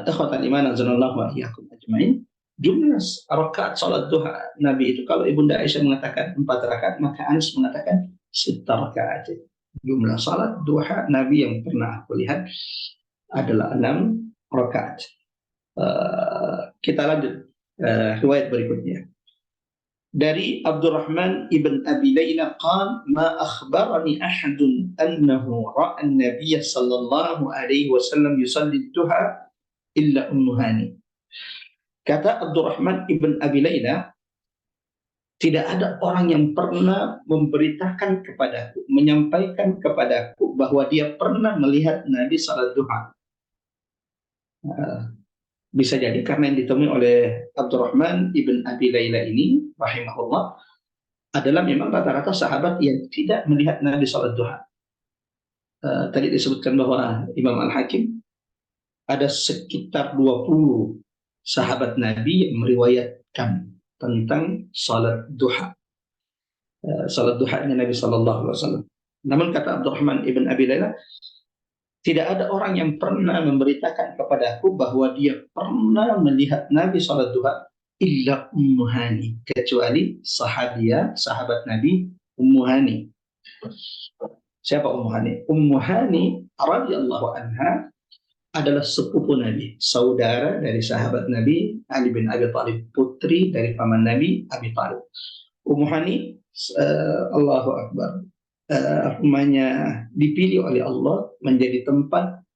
ikhwatal iman azanallahu wa iyyakum ajmain, jumlah rakaat salat duha Nabi itu kalau ibunda Aisyah mengatakan 4 rakaat, maka Anas mengatakan 6 rakaat. Jumlah salat duha Nabi yang pernah aku lihat adalah 6 rakaat. Kita lanjut riwayat berikutnya. Dari Abdurrahman ibn Abi Layla qala ma akhbarani ahadun annahu ra'a an-nabiy sallallahu alaihi wasallam yusalli duha illa Ummu Hani. Kata Abdurrahman ibn Abi Layla, tidak ada orang yang pernah memberitakan kepadaku, menyampaikan kepadaku bahwa dia pernah melihat Nabi salat duha. Bisa jadi karena yang ditemui oleh Abdurrahman ibn Abi Layla ini rahimahullah adalah memang rata-rata sahabat yang tidak melihat Nabi salat duha. Tadi disebutkan bahwa Imam Al-Hakim ada sekitar 20 sahabat Nabi yang meriwayatkan tentang salat duha. Salat duhanya Nabi sallallahu alaihi wasallam. Namun kata Abdurrahman ibn Abi Layla, tidak ada orang yang pernah memberitakan kepadaku bahwa dia pernah melihat Nabi salat duha illa Ummu Hani, kecuali sahabat Nabi Ummu Hani. Siapa Ummu Hani? Ummu Hani radhiyallahu anha adalah sepupu Nabi, saudara dari sahabat Nabi Ali bin Abi Thalib, putri dari paman Nabi Abi Thalib. Ummu Hani, Allahu Akbar, rumahnya dipilih oleh Allah menjadi tempat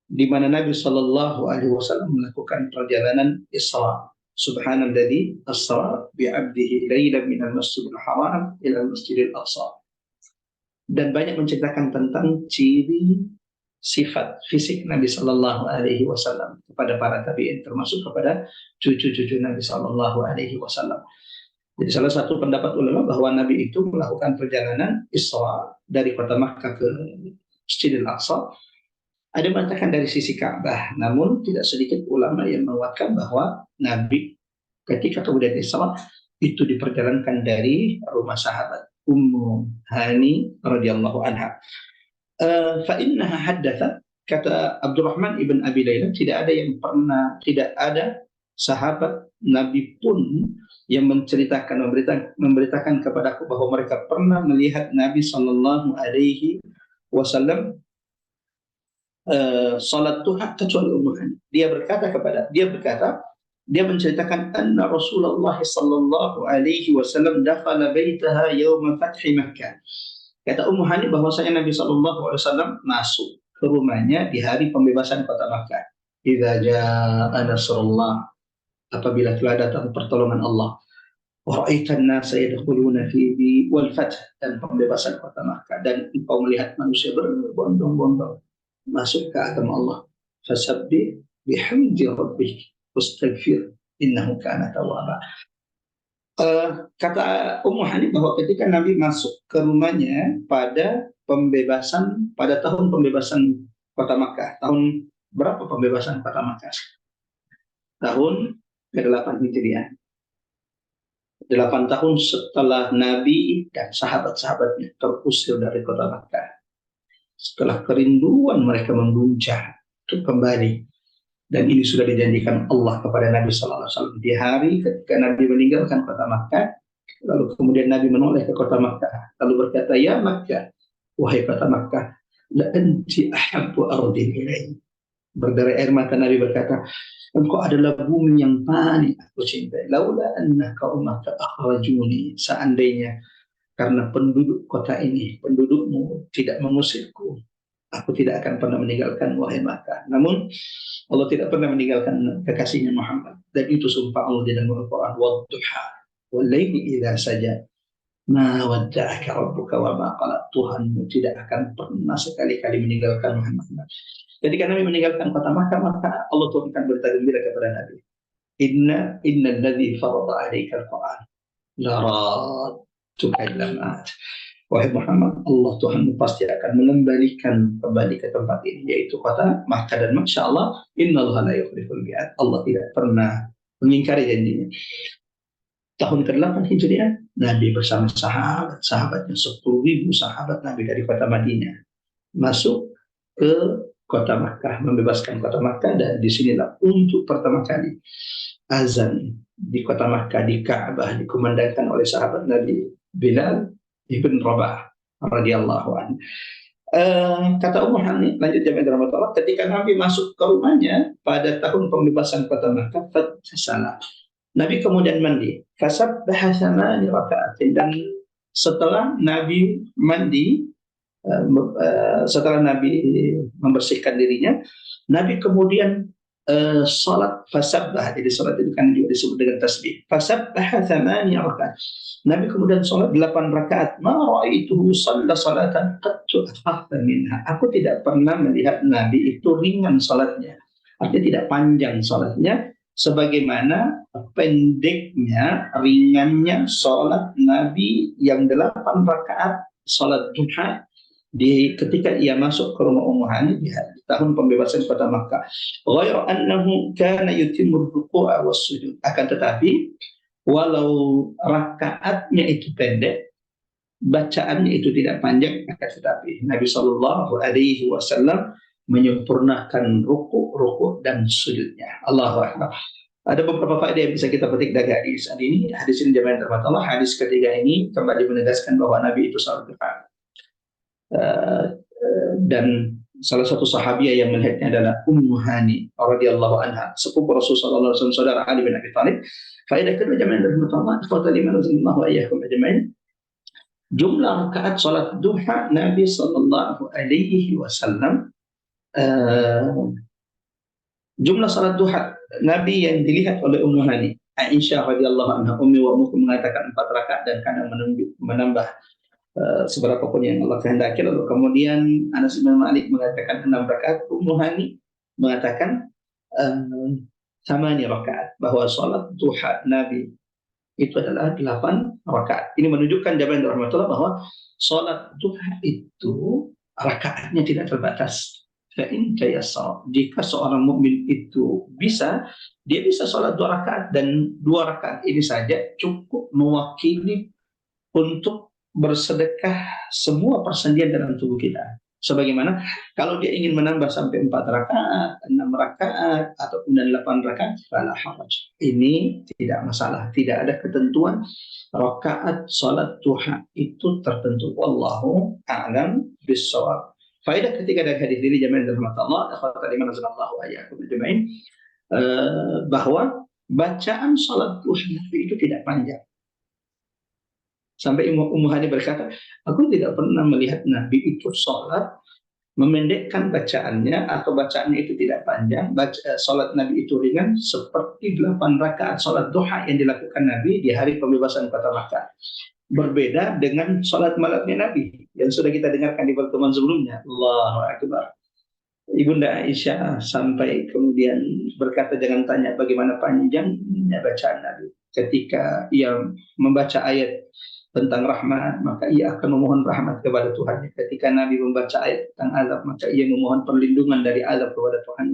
di mana Nabi Shallallahu Alaihi Wasallam melakukan perjalanan Isra. Subhanalladzi asra bi 'abdihi lailan minal masjidil haram ila masjidil aqsa. Dan banyak menceritakan tentang ciri sifat fisik Nabi Shallallahu Alaihi Wasallam kepada para tabi'in, termasuk kepada cucu-cucu Nabi Shallallahu Alaihi Wasallam. Jadi salah satu pendapat ulama bahwa Nabi itu melakukan perjalanan Isra dari kota Makkah ke Masjidil Aqsa. Ada yang mengatakan dari sisi Ka'bah, namun tidak sedikit ulama yang menguatkan bahwa Nabi Ketika kemudian Isra itu diperjalankan dari rumah sahabat Ummu Hani radhiyallahu anha. Fa innaha haddathat, kata Abdurrahman ibn Abi Layla, tidak ada sahabat Nabi pun yang memberitakan kepadaku bahwa mereka pernah melihat Nabi Sallallahu Alaihi Wasallam salat duha kecuali Ummu Hani. Dia menceritakan anna Rasulullah Sallallahu Alaihi Wasallam dakhala baitaha yawma fathi Makkah. Kata Ummu Hani bahwasanya Nabi Sallallahu Alaihi Wasallam masuk ke rumahnya di hari pembebasan kota Makkah. Idza jaa nasrullah, apabila telah datang pertolongan Allah. Wa ra'aitan nasa yadkhuluna fihi wal fath, dan pembebasan kota Makkah, dan engkau melihat manusia berbondong-bondong masuk ke agama Allah. Fasabbih bihamdi rabbik wastaghfir innahu kana tawwaba. Kata Ummu Hani bahwa ketika Nabi masuk ke rumahnya pada tahun pembebasan kota Makkah. Tahun berapa pembebasan kota Makkah? Tahun ke-8 Hijriah. 8 tahun setelah Nabi dan sahabat-sahabatnya terusir dari kota Makkah. Setelah kerinduan mereka membuncah untuk kembali. Dan ini sudah dijanjikan Allah kepada Nabi Sallallahu Alaihi Wasallam di hari ketika Nabi meninggalkan kota Makkah. Lalu kemudian Nabi menoleh ke kota Makkah, lalu berkata, ya Makkah, wahai kota Makkah, la anti ahabbu ardin ilai. Berderai air mata Nabi berkata, engkau adalah bumi yang paling aku cintai. Laula annaka ummaka akhrajuni, seandainya karena penduduk kota ini, pendudukmu tidak mengusirku, aku tidak akan pernah meninggalkan wahai Makkah. Namun Allah tidak pernah meninggalkan kekasihnya Muhammad. Dan itu sumpah Allah di dalam Al-Quran. Wadduha wal-laili idza saja ma wadda'aka rabbuka wa ma qala. Tuhanmu tidak akan pernah sekali-kali meninggalkan Muhammad. Ketika Nabi meninggalkan kota Makkah, maka Allah turunkan berita gembira kepada Nabi. Innal ladzi farada 'alaika al-Qur'an la radduka ila ma'ad. Wahai Muhammad, Allah Tuhanmu pasti akan mengembalikan kembali ke tempat ini, yaitu kota Makkah. Dan Masya Allah, innallaha la yukhliful mi'ad. Allah tidak pernah mengingkari janjinya. Tahun ke-8 Hijriah, Nabi bersama sahabatnya, 10.000 sahabat Nabi dari kota Madinah masuk ke kota Makkah, membebaskan kota Makkah. Dan disinilah untuk pertama kali azan di kota Makkah, di Ka'bah, dikumandangkan oleh sahabat Nabi Bilal Ibn Rabah radhiyallahu anhu. Kata Ummu Hani, lanjut jamaah rahmatullah, ketika Nabi masuk ke rumahnya pada tahun pembebasan kota Makkah, fatasala, Nabi kemudian mandi, fasabbaha thamani raka'atin, dan setelah Nabi mandi, setelah Nabi membersihkan dirinya, Nabi kemudian salat fasabbah. Jadi salat itu kan juga disebut dengan tasbih. Fasabbaha thamani rakaat. Nabi kemudian salat 8 rakaat. Ma ra'aituhu shalla salatan qattu akhaffa minha. Aku tidak pernah melihat Nabi itu ringan salatnya. Artinya tidak panjang salatnya sebagaimana pendeknya, ringannya salat Nabi yang 8 rakaat salat duha ketika ia masuk ke rumah Ummu Hani di tahun pembebasan kota Makkah. Ghairu annahu kana yutimmu ruku'a was sujud. Akan tetapi walau rakaatnya itu pendek, bacaannya itu tidak panjang, akan tetapi Nabi Shallallahu Alaihi Wasallam menyempurnakan ruku' dan sujudnya. Allahu Akbar. Ada beberapa faedah yang bisa kita petik dari hadis ini. Hadis ini jemaah rahmat Allah. Hadis ketiga ini kembali menegaskan bahwa Nabi itu salat duha. Dan salah satu sahabiah yang melihatnya adalah Ummu Hani radhiyallahu anha, sepupu Rasulullah SAW, saudara Ali bin Abi Thalib. Faedah kedua jemaah rahmatullah, wa iyyakum ajma'in. Jumlah rakaat salat duha Nabi sallallahu alaihi wasallam, jumlah salat duha Nabi yang dilihat oleh Ummu Hani, Aisyah radhiyallahu anha, ummi wa ummukum, mengatakan 4 rakaat dan kadang menambah seberapa pun yang Allah kehendaki. Lalu kemudian Anas bin Malik mengatakan 6 rakaat, Ummu Hani mengatakan 8 rakaat, bahwa salat duha Nabi itu adalah 8 rakaat. Ini menunjukkan jamaah rahmatullah bahwa salat duha itu rakaatnya tidak terbatas. fa'in tayassara. Jika seorang mukmin itu bisa, dia bisa sholat 2 rakaat, dan 2 rakaat ini saja cukup mewakili untuk bersedekah semua persendian dalam tubuh kita. Sebagaimana kalau dia ingin menambah sampai 4 rakaat, 6 rakaat, atau kemudian 8 rakaat, fala haraj. Ini tidak masalah, tidak ada ketentuan rakaat salat duha itu tertentu. Wallahu a'lam bissawab. Faedah ketiga dari hadis ini, jamaah rahmat Allah, akhwat iman azallahu ayyakum ajmain, bahwa bacaan salat duha itu tidak panjang. Sampai Ummu Hani berkata, aku tidak pernah melihat Nabi itu sholat memendekkan bacaannya, atau bacaannya itu tidak panjang. Sholat Nabi itu ringan seperti 8 rakaat sholat duha yang dilakukan Nabi di hari pembebasan kota Makkah. Berbeda dengan sholat malamnya Nabi yang sudah kita dengarkan di pertemuan sebelumnya. Allahu Akbar. Ibunda Aisyah sampai kemudian berkata, jangan tanya bagaimana panjangnya bacaan Nabi. Ketika ia membaca ayat tentang rahmat, maka ia akan memohon rahmat kepada Tuhan. Ketika Nabi membaca ayat tentang azab, maka ia memohon perlindungan dari azab kepada Tuhan.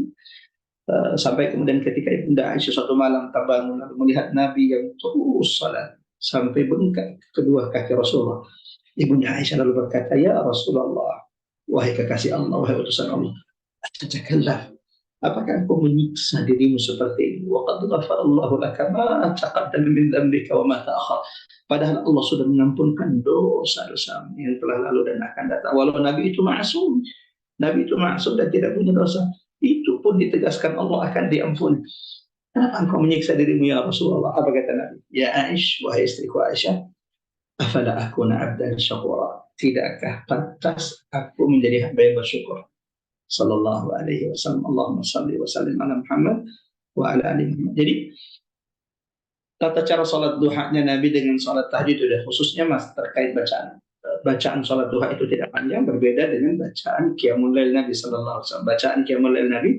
Sampai kemudian ketika Ibunda Aisyah suatu malam terbangun lalu melihat Nabi yang terus salat sampai bengkak kedua kaki Rasulullah. Ibunda Aisyah lalu berkata, ya Rasulullah, wahai kekasih Allah, wahai utusan Allah, atakallah, apakah engkau menyiksa dirimu seperti ini? Wa qad ghafarallahu laka ma taqaddama min dhanbika wa ma ta'akhkhar. Padahal Allah sudah mengampunkan dosa-dosa yang telah lalu dan akan datang. Walau Nabi itu maksum, Nabi itu maksum dan tidak punya dosa, itu pun ditegaskan Allah akan diampuni. Kenapa engkau menyiksa dirimu ya Rasulullah? Apa kata Nabi? Ya Aisyah, wahai istriku Aisyah, afala akuna abdan syakura. Tidakkah pantas aku menjadi hamba yang bersyukur? Sallallahu alaihi wasallam. Allahumma salli wa sallim ala Muhammad wa ala ali Muhammad. Jadi tata cara sholat duhanya Nabi dengan sholat tahajud itu, khususnya mas terkait bacaan. Bacaan sholat duha itu tidak panjang, berbeda dengan bacaan qiyamul lail Nabi sallallahu alaihi wasallam. Bacaan qiyamul lail Nabi,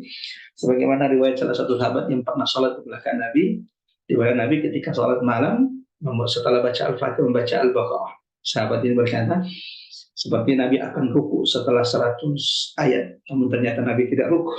sebagaimana riwayat salah satu sahabat yang pernah sholat di belakang Nabi, riwayat Nabi ketika sholat malam, setelah baca Al-Fatihah membaca Al-Baqarah. Sahabat ini berkata, seperti Nabi akan ruku setelah 100 ayat, namun ternyata Nabi tidak ruku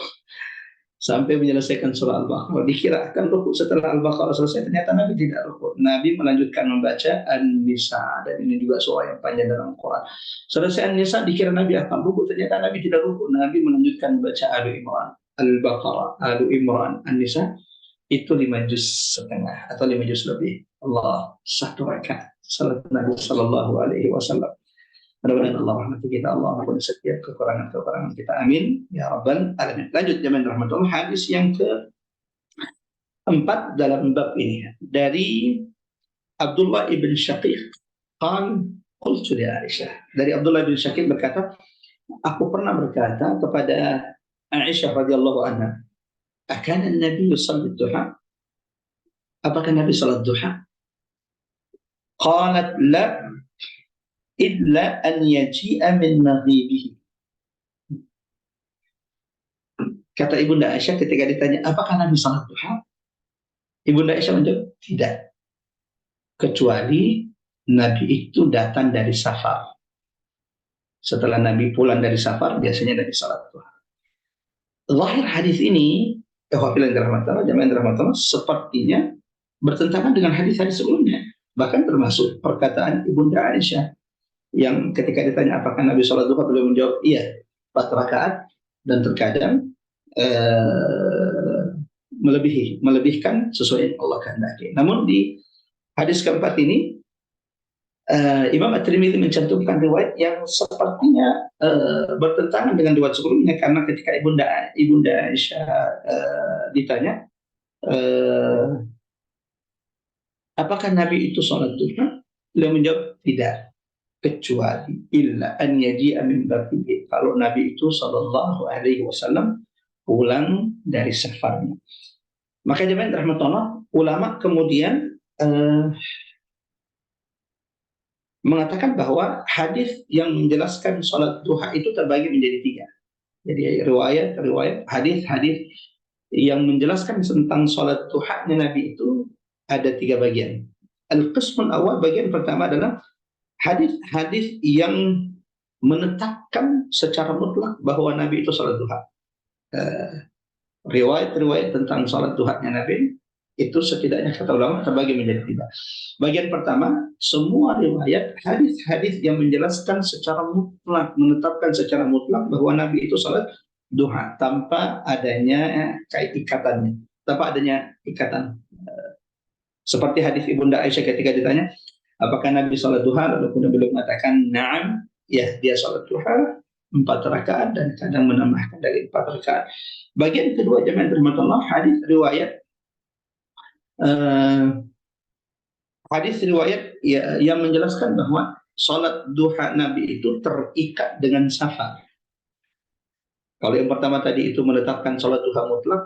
sampai menyelesaikan surah Al-Baqarah. Dikira akan ruku setelah Al-Baqarah selesai, ternyata Nabi tidak ruku. Nabi melanjutkan membaca An-Nisa, dan ini juga surah yang panjang dalam Quran. Selesai An-Nisa, dikira Nabi akan ruku, ternyata Nabi tidak ruku. Nabi melanjutkan membaca Alu Imran, Al-Baqarah, Alu Imran, An-Nisa. Itu 5 juz setengah atau 5 juz lebih. Allah, 1 rakaat salat Nabi sallallahu alaihi wasallam. Mudah-mudahan Allah rahmati kita, Allah ampuni setiap kekurangan-kekurangan kita. Amin ya rabbal alamin. Lanjut jemaah rahmatullah, hadis yang keempat dalam bab ini dari Abdullah ibn Syaqiq. Qultu li Aisyah. Dari Abdullah ibn Syaqiq berkata, aku pernah berkata kepada Aisyah radhiyallahu anha, akana Nabi yusalli duha? Apakah Nabi salat duha? Qalat la illa an yaji'a min maghibihi. Kata Ibunda Aisyah ketika ditanya, apakah Nabi salat duha? Ibunda Aisyah menjawab, tidak. Kecuali Nabi itu datang dari safar. Setelah Nabi pulang dari safar, biasanya Nabi salat duha. Zahir hadis ini, jamaah sepertinya bertentangan dengan hadis-hadis sebelumnya. Bahkan termasuk perkataan Ibunda Aisyah yang ketika ditanya apakah Nabi sholat duha, beliau menjawab iya 4 rakaat, dan terkadang melebihkan sesuai yang Allah kehendaki. Namun di hadis keempat ini Imam At-Tirmidzi mencantumkan riwayat yang sepertinya bertentangan dengan riwayat sebelumnya, karena ketika Ibunda Aisyah ditanya apakah Nabi itu sholat duha, beliau menjawab tidak, kecuali illa an yaji'a min baqihi, kalau Nabi itu sallallahu alaihi wasallam pulang dari safarnya. Maka jemaah rahmatullah, ulama kemudian mengatakan bahwa hadis yang menjelaskan salat duha itu terbagi menjadi 3. Jadi riwayat hadis yang menjelaskan tentang salat duhanya Nabi itu ada 3 bagian. Al-qismul awal, bagian pertama adalah hadis-hadis yang menetapkan secara mutlak bahwa Nabi itu salat duha. riwayat-riwayat tentang sholat duhanya Nabi itu setidaknya kata ulama terbagi menjadi tiga. Bagian pertama, semua riwayat hadis-hadis yang menjelaskan secara mutlak, menetapkan secara mutlak bahwa Nabi itu sholat duha tanpa adanya ikatannya, tanpa adanya ikatan. Seperti hadis Ibunda Aisyah ketika ditanya, apakah Nabi sholat duha? Lalu kemudian beliau mengatakan, na'am, ya dia sholat duha 4 rakaat dan kadang menambahkan dari 4 rakaat. Bagian kedua jemaah rahmatullah, uh, hadis riwayat ya, yang menjelaskan bahwa sholat duha Nabi itu terikat dengan safar. Kalau yang pertama tadi itu menetapkan sholat duha mutlak,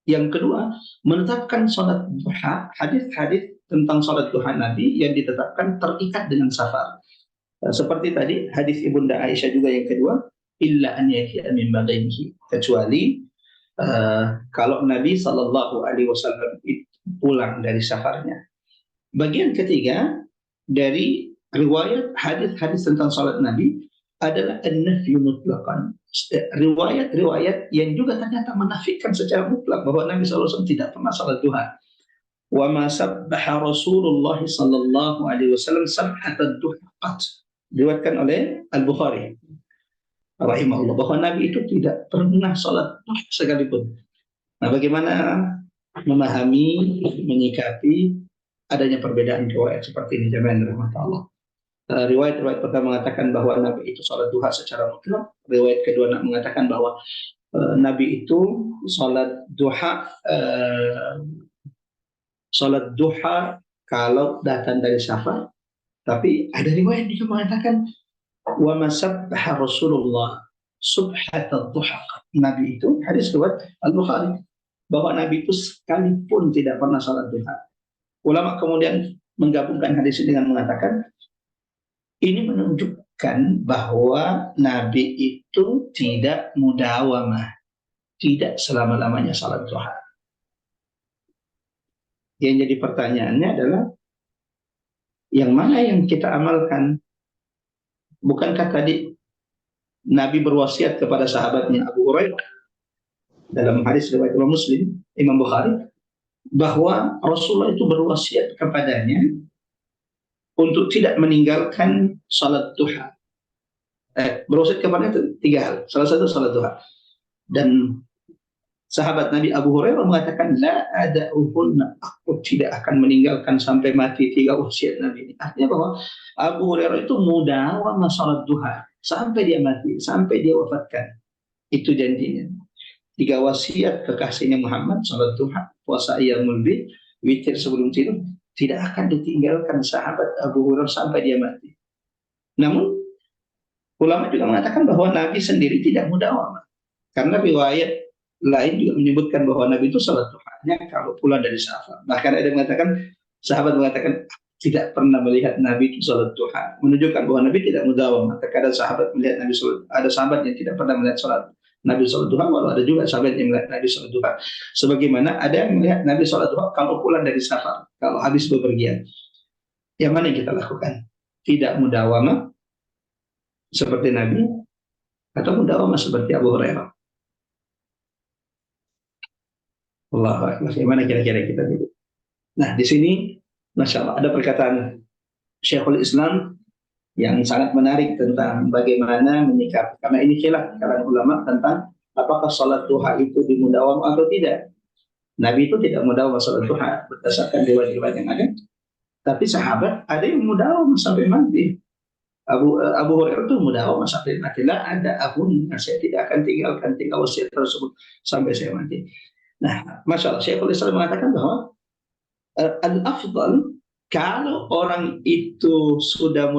yang kedua menetapkan sholat duha, hadis-hadis tentang sholat duha Nabi yang ditetapkan terikat dengan safar. Seperti tadi hadis Ibunda Aisyah juga yang kedua, illa an yafi'a min baghinihi, kecuali kalau Nabi Shallallahu Alaihi Wasallam pulang dari safarnya. Bagian ketiga dari riwayat hadis-hadis tentang salat Nabi adalah an-nafyu mutlaqan. Riwayat-riwayat yang juga ternyata menafikan secara mutlak bahwa Nabi SAW tidak pernah salat duha. Wa ma sabbaha Rasulullah sallallahu alaihi wasallam sabhatat duha qat. Diriwayatkan oleh Al-Bukhari rahimahullah bahwa Nabi itu tidak pernah salat duha sekalipun. Nah, bagaimana memahami, menyikapi adanya perbedaan riwayat seperti ini jemaah rahmat Allah. Riwayat pertama mengatakan bahwa Nabi itu sholat duha secara mutlak. Riwayat kedua mengatakan bahwa Nabi itu sholat duha kalau datang dari safar. Tapi ada riwayat juga mengatakan wa masabbaha Rasulullah subhatal duha. Nabi itu hadis riwayat Al-Bukhari bahwa Nabi itu sekalipun tidak pernah sholat duha. Ulama kemudian menggabungkan hadis ini dengan mengatakan ini menunjukkan bahwa Nabi itu tidak mudawamah, tidak selama-lamanya salat duha. Yang jadi pertanyaannya adalah yang mana yang kita amalkan? Bukankah tadi Nabi berwasiat kepada sahabatnya Abu Hurairah dalam hadis riwayat Muslim, Imam Bukhari, bahwa Rasulullah itu berwasiat kepadanya untuk tidak meninggalkan salat duha. Berwasiat kepadanya itu 3 hal. Salah satu salat duha. Dan sahabat Nabi Abu Hurairah mengatakan, la ada'uhunna, aku tidak akan meninggalkan sampai mati 3 wasiat Nabi ini. Artinya bahwa Abu Hurairah itu mudawamah salat duha sampai dia mati, sampai dia wafatkan. Itu janjinya. 3 wasiat kekasihnya Muhammad, salat duha, puasa ayyamul bid, witir sebelum tidur, tidak akan ditinggalkan sahabat Abu Hurairah sampai dia mati. Namun ulama juga mengatakan bahwa Nabi sendiri tidak mudawamah, karena riwayat lain juga menyebutkan bahwa Nabi itu salat duhanya kalau pulang dari safar. Bahkan ada yang mengatakan, sahabat mengatakan tidak pernah melihat Nabi itu salat duha, menunjukkan bahwa Nabi tidak mudawamah. Terkadang sahabat melihat Nabi salat, ada sahabat yang tidak pernah melihat salat Nabi sholat duha, walau ada juga sahabat yang melihat Nabi sholat duha. Sebagaimana ada yang melihat Nabi sholat duha kalau pulang dari safar, kalau habis bepergian. Yang mana yang kita lakukan? Tidak mudawamah seperti Nabi, atau mudawamah seperti Abu Hurairah. Allah, bagaimana kira-kira kita dulu? Nah, di sini, Masya Allah, ada perkataan Syekhul Islam yang sangat menarik tentang bagaimana menyikapi, karena ini khilaf kalangan ulama tentang apakah salat duha itu dimudawam atau tidak. Nabi itu tidak mudawam salat duha berdasarkan riwayat-riwayat yang ada, tapi sahabat ada yang mudawam sampai mati. Abu Hurairah itu mudawam sampai mati. Lah ada abun, saya tidak akan tinggalkan 3 wasiat tersebut sampai saya mati. Nah, Masya Allah, Syekhul Islam mengatakan bahwa al-afdal, kalau orang itu sudah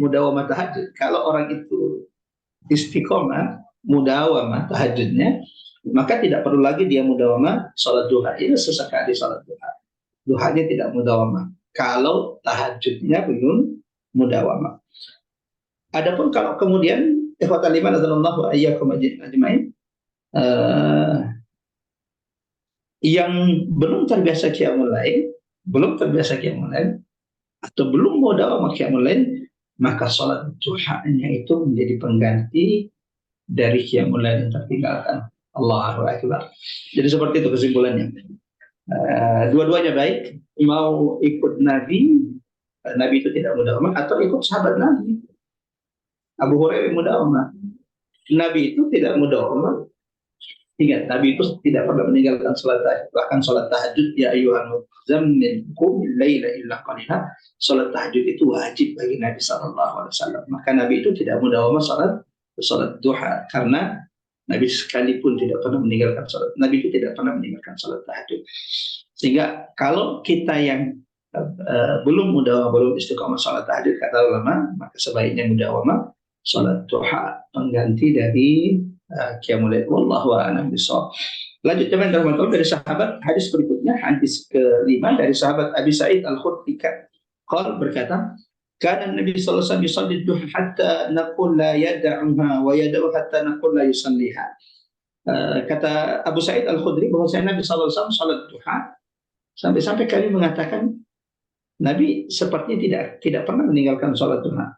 mudawamah tahajud, kalau orang itu istiqomah mudawamah tahajudnya, maka tidak perlu lagi dia mudawamah salat duha. Ini sesekali salat duha. Duhanya tidak mudawamah. Kalau tahajudnya belum mudawamah. Adapun kalau kemudian ikhwatal iman azallahu ayyakum ajmain, yang belum terbiasa qiyamul lail, atau belum mudawamah qiyamul lail, maka salat duhanya itu menjadi pengganti dari qiyamul lail yang tertinggalkan. Allahu Akbar. Jadi seperti itu kesimpulannya. Dua-duanya baik. Mau ikut Nabi, Nabi itu tidak mudawamah, atau ikut sahabat Nabi. Abu Hurairah mudawamah. Nabi itu tidak mudawamah. Ingat, Nabi itu tidak pernah meninggalkan sholat tahajud. Bahkan sholat tahajud, ya ayyuhan muzammil qumil laila illa qalila. Sholat tahajud itu wajib bagi Nabi SAW. Maka Nabi itu tidak mudawamah sholat duha, karena Nabi sekalipun tidak pernah meninggalkan sholat. Nabi itu tidak pernah meninggalkan sholat tahajud. Sehingga kalau kita yang belum mudawamah, belum istiqomah sholat tahajud, kata ulama, maka sebaiknya mudawamah sholat duha, pengganti dari qiyamul lail. Wallahu a'lam bishawab. Lanjut teman-teman, dari sahabat, hadis berikutnya, hadis kelima dari sahabat Abi Sa'id Al-Khudri qala, berkata, kana Nabi sallallahu alaihi wasallam yusalli duha hatta naqul la yad'uha wa yad'u hatta naqul la yusalliha. Kata Abu Sa'id Al-Khudri bahwa Nabi sallallahu alaihi wasallam salat duha sampai-sampai kami mengatakan Nabi sepertinya tidak pernah meninggalkan salat duha.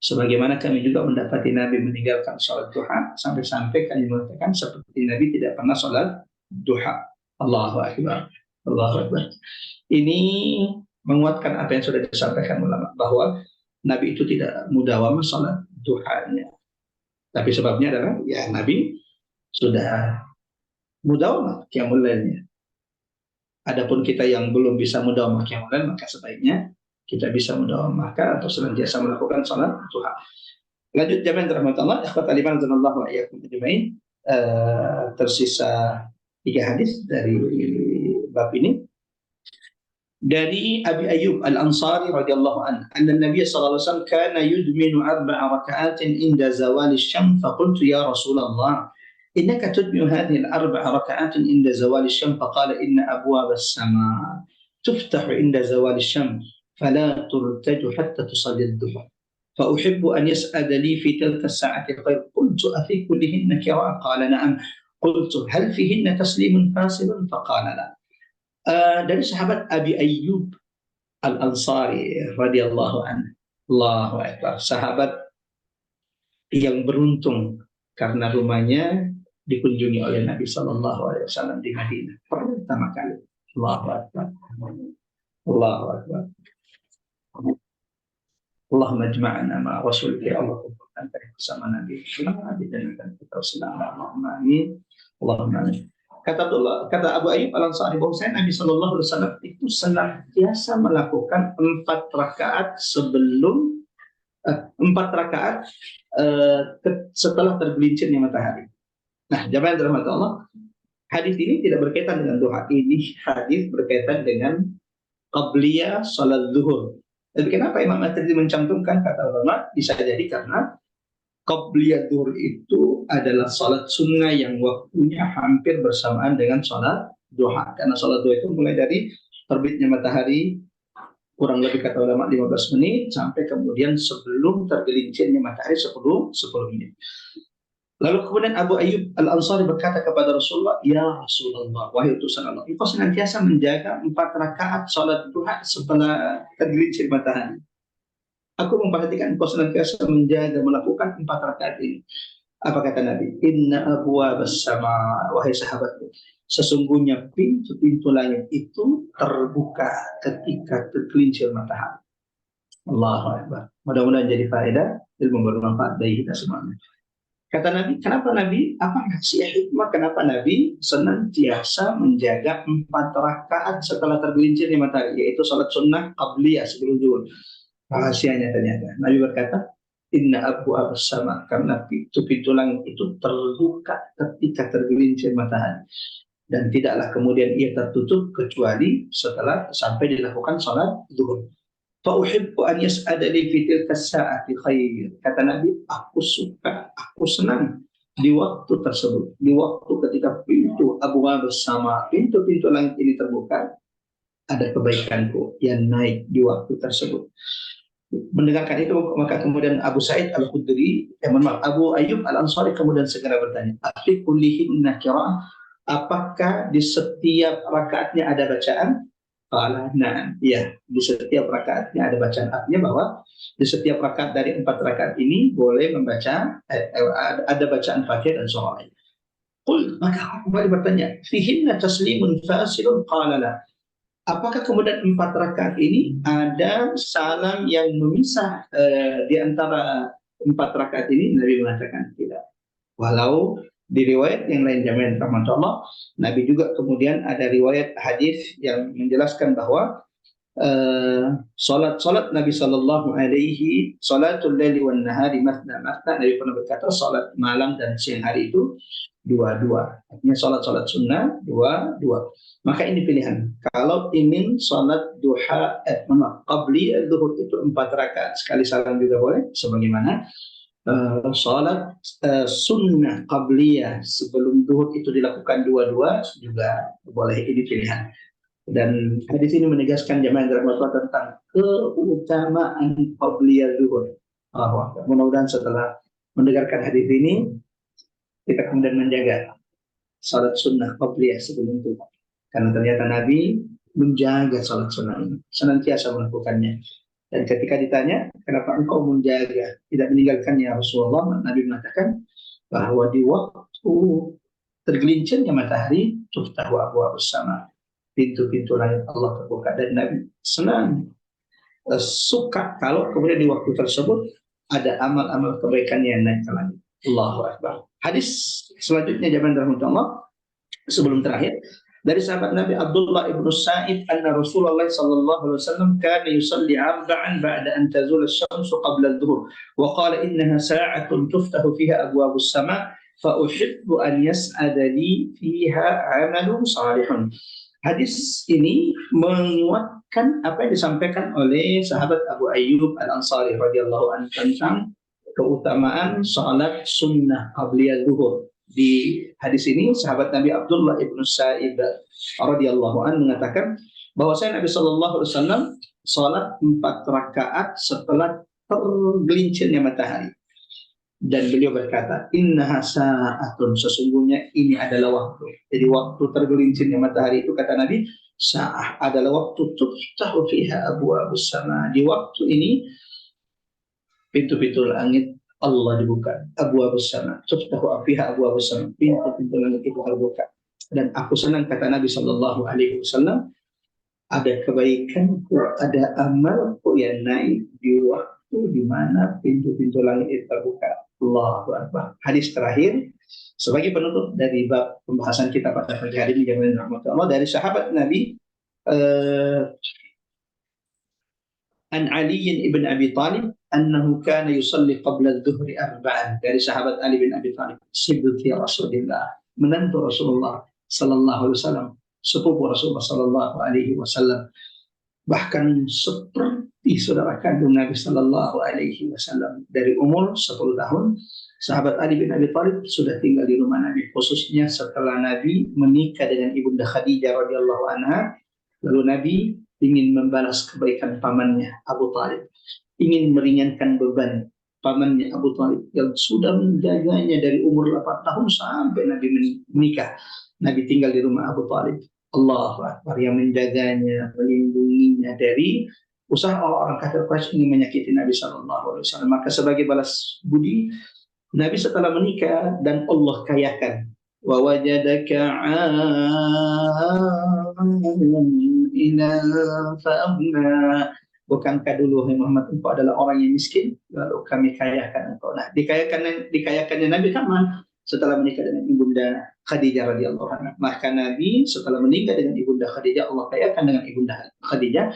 Sebagaimana kami juga mendapati Nabi meninggalkan sholat duha, sampai-sampai kami mengatakan seperti Nabi tidak pernah sholat duha. Allahu Akbar. Allahu Akbar. Ini menguatkan apa yang sudah disampaikan ulama, bahwa Nabi itu tidak mudawamah sholat duhanya. Tapi sebabnya adalah, ya Nabi sudah mudawamah qiyamul lailnya. Adapun kita yang belum bisa mudawamah qiyamul lail, maka sebaiknya kita bisa mudawamahkan atau senantiasa melakukan salat duha. Lanjut jamaah rahmatullah Allah, ikhwatal iman radhiyallahu wa iyyakum ajmain. Tersisa 3 hadis dari bab ini. Dari Abi Ayyub Al-Ansari radhiyallahu anhu, anna Nabi sallallahu alaihi wasallam kana yudminu 4 raka'atin inda zawali asy-syams, fa qultu ya Rasulullah, innaka tudminu hadhihi al-4 raka'atin inda zawali asy-syams, fa qala inna abwab as-sama' tuftahu inda zawali asy-syams فلا ترتج حتى تصلي الضحى فأحب أن يسأل لي في تلك الساعة الخير قلت أفي كلهن كراء قال نعم قلت هل فيهن تسليم فاصل فقال لا. Dari sahabat Abi Ayyub Al-Ansari radhiyallahu anhu, Allahu Akbar, sahabat yang beruntung karena rumahnya dikunjungi oleh Nabi sallallahu alaihi wasallam di Madinah pertama kali. Allahu Akbar. Allahu Akbar. Allahumma ajma'na ma rasulika, ya Allah kumpulkan kita bersama Nabi dan kita selama. Allahumma amin. Allahumma amin. Kata Abu Ayyub Al-Ansari bahwasanya Nabi sallallahu alaihi wasallam itu senantiasa melakukan 4 rakaat sebelum 4 rakaat setelah tergelincirnya matahari. Nah, jamaah dirahmati Allah, hadis ini tidak berkaitan dengan duha. Ini hadis berkaitan dengan qabliyah salat zuhur. Tapi kenapa Imam At-Tirmidzi mencantumkan, kata ulama, bisa jadi karena qabliyah zuhur itu adalah salat sunnah yang waktunya hampir bersamaan dengan salat duha. Karena salat duha itu mulai dari terbitnya matahari, kurang lebih kata ulama 15 menit, sampai kemudian sebelum tergelincirnya matahari 10 menit. Lalu kemudian Abu Ayyub Al-Ansari berkata kepada Rasulullah, ya Rasulullah, wahai utusan Allah, engkau senantiasa menjaga 4 rakaat salat duha setelah tergelincir matahari. Aku memperhatikan engkau senantiasa menjaga melakukan 4 rakaat ini. Apa kata Nabi? Inna abwabas sama, wahai sahabatku, sesungguhnya pintu-pintu langit itu terbuka ketika tergelincir matahari. Allahu Akbar. Mudah-mudahan jadi faedah, ilmu bermanfaat bagi kita semuanya. Kata Nabi, kenapa Nabi? Apa rahasia hikmah kenapa Nabi senantiasa menjaga 4 rakaat setelah tergelincirnya matahari, yaitu salat sunnah qabliyah sebelum zuhur? Rahasianya ternyata Nabi berkata, inna abwaab as-sama, karena pintu-pintu langit itu terbuka ketika tergelincir matahari, dan tidaklah kemudian ia tertutup kecuali setelah sampai dilakukan salat zuhur. Fa'uhibbu an yas'ada li fi tilka as-sa'ati khair. Kata Nabi, aku suka, aku senang di waktu tersebut, di waktu ketika pintu abwaab as-sama, pintu-pintu langit ini terbuka, ada kebaikanku yang naik di waktu tersebut. Mendengarkan itu, maka kemudian Abu Sa'id Al-Khudri, Abu Ayyub Al-Ansari kemudian segera bertanya, afi kullihinna qira'ah, apakah di setiap rakaatnya ada bacaan? Nah, ya, di setiap rakaatnya ada bacaan. Artinya bahwa di setiap rakaat dari 4 rakaat ini boleh membaca ada bacaan Fatihah dan surah. Maka aku kembali bertanya, fihinna taslimun fasilun qala la. Apakah kemudian 4 rakaat ini ada salam yang memisah di antara 4 rakaat ini? Nabi mengatakan tidak. Walau di riwayat yang lain jamaah rahmatullah, Nabi juga kemudian ada riwayat hadis yang menjelaskan bahwa salat Nabi sallallahu alaihi salatul laili wan nahari mathna mathna. Nabi pernah berkata salat malam dan siang hari itu dua-dua. Artinya salat sunnah dua-dua. Maka ini pilihan. Kalau ingin salat duha qabli zuhur itu 4 rakaat sekali salam juga boleh, sebagaimana salat sunnah qabliyah sebelum zuhur itu dilakukan dua-dua juga boleh. Ini pilihan. Dan hadis ini menegaskan jamaah yang dirahmati tentang keutamaan qabliyah zuhur. Mudah-mudahan setelah mendengarkan hadis ini kita kemudian menjaga salat sunnah qabliyah sebelum zuhur. Karena ternyata Nabi menjaga salat sunnah ini, senantiasa melakukannya. Dan ketika ditanya, kenapa engkau menjaga, tidak meninggalkannya Rasulullah, Nabi mengatakan bahwa di waktu tergelincirnya matahari, tuftahu abwaabus sama, pintu-pintu langit Allah terbuka. Dan Nabi senang, suka kalau kemudian di waktu tersebut ada amal-amal kebaikan yang naik ke langit. Allahu Akbar. Hadis selanjutnya jamaah rahmatullah, sebelum terakhir, dari sahabat Nabi Abdullah ibnu Sa'id anna Rasulullah sallallahu alaihi wasallam kana yusalli 'arba'an ba'da an tazula asy-syamsu qabla adh-dhuhr wa qala innaha sa'atun tuftahu fiha abwabus sama' fa uhibbu an yas'ada li fiha 'amalun salihun. Hadis ini menguatkan apa yang disampaikan oleh sahabat Abu Ayyub Al-Ansari radhiyallahu anhu tentang keutamaan salat sunnah qabliyah zuhur. Di hadis ini sahabat Nabi Abdullah ibnu Sa'id radhiyallahu anhu mengatakan bahwa Nabi sallallahu alaihi wasallam salat 4 rakaat setelah tergelincirnya matahari. Dan beliau berkata, innaha sa'atun, sesungguhnya ini adalah waktu. Jadi waktu tergelincirnya matahari itu kata Nabi, sa'ah adalah waktu tuftahu fiha abwaabus sama. Di waktu ini pintu-pintu langit Allah dibuka. Abwaabus sama, tuftahu fiha abwaabus sama. Pintu-pintu langit itu terbuka. Dan aku senang kata Nabi sallallahu alaihi wasallam, ada kebaikan, ada amal yang naik di waktu di mana pintu-pintu langit itu terbuka. Allahu Akbar. Hadis terakhir sebagai penutup dari bab pembahasan kita pada pagi hari ini jamaah rahmatullah, dari sahabat Nabi an Ali ibn Abi Talib annahu kana yusalli qabla adh-dhuhri arba'an. Dari sahabat Ali bin Abi Talib, sibti Rasulullah, menantu Rasulullah sallallahu alaihi wasallam, sepupu Rasulullah sallallahu alaihi wasallam, bahkan seperti saudara kandung Nabi sallallahu alaihi wasallam. Dari umur 10 tahun sahabat Ali bin Abi Thalib sudah tinggal di rumah Nabi, khususnya setelah Nabi menikah dengan ibunda Khadijah radhiyallahu anha. Lalu Nabi ingin membalas kebaikan pamannya Abu Thalib, ingin meringankan beban pamannya Abu Thalib yang sudah menjaganya dari umur 8 tahun sampai Nabi menikah. Nabi tinggal di rumah Abu Thalib. Allahu Akbar, yang menjaganya, melindunginya dari usaha orang-orang kafir Quraisy ingin menyakiti Nabi sallallahu alaihi wasallam. Maka sebagai balas budi, Nabi setelah menikah dan Allah kayakan, wa wajadaka 'ailan fa'aghna. Bukankah dulu Muhammad engkau adalah orang yang miskin, lalu kami kayakan engkau. Nah, dikayakannya Nabi kapan? Setelah menikah dengan ibunda Khadijah radhiyallahu anha. Maka Nabi setelah menikah dengan ibunda Khadijah, Allah kayakan dengan ibunda Khadijah.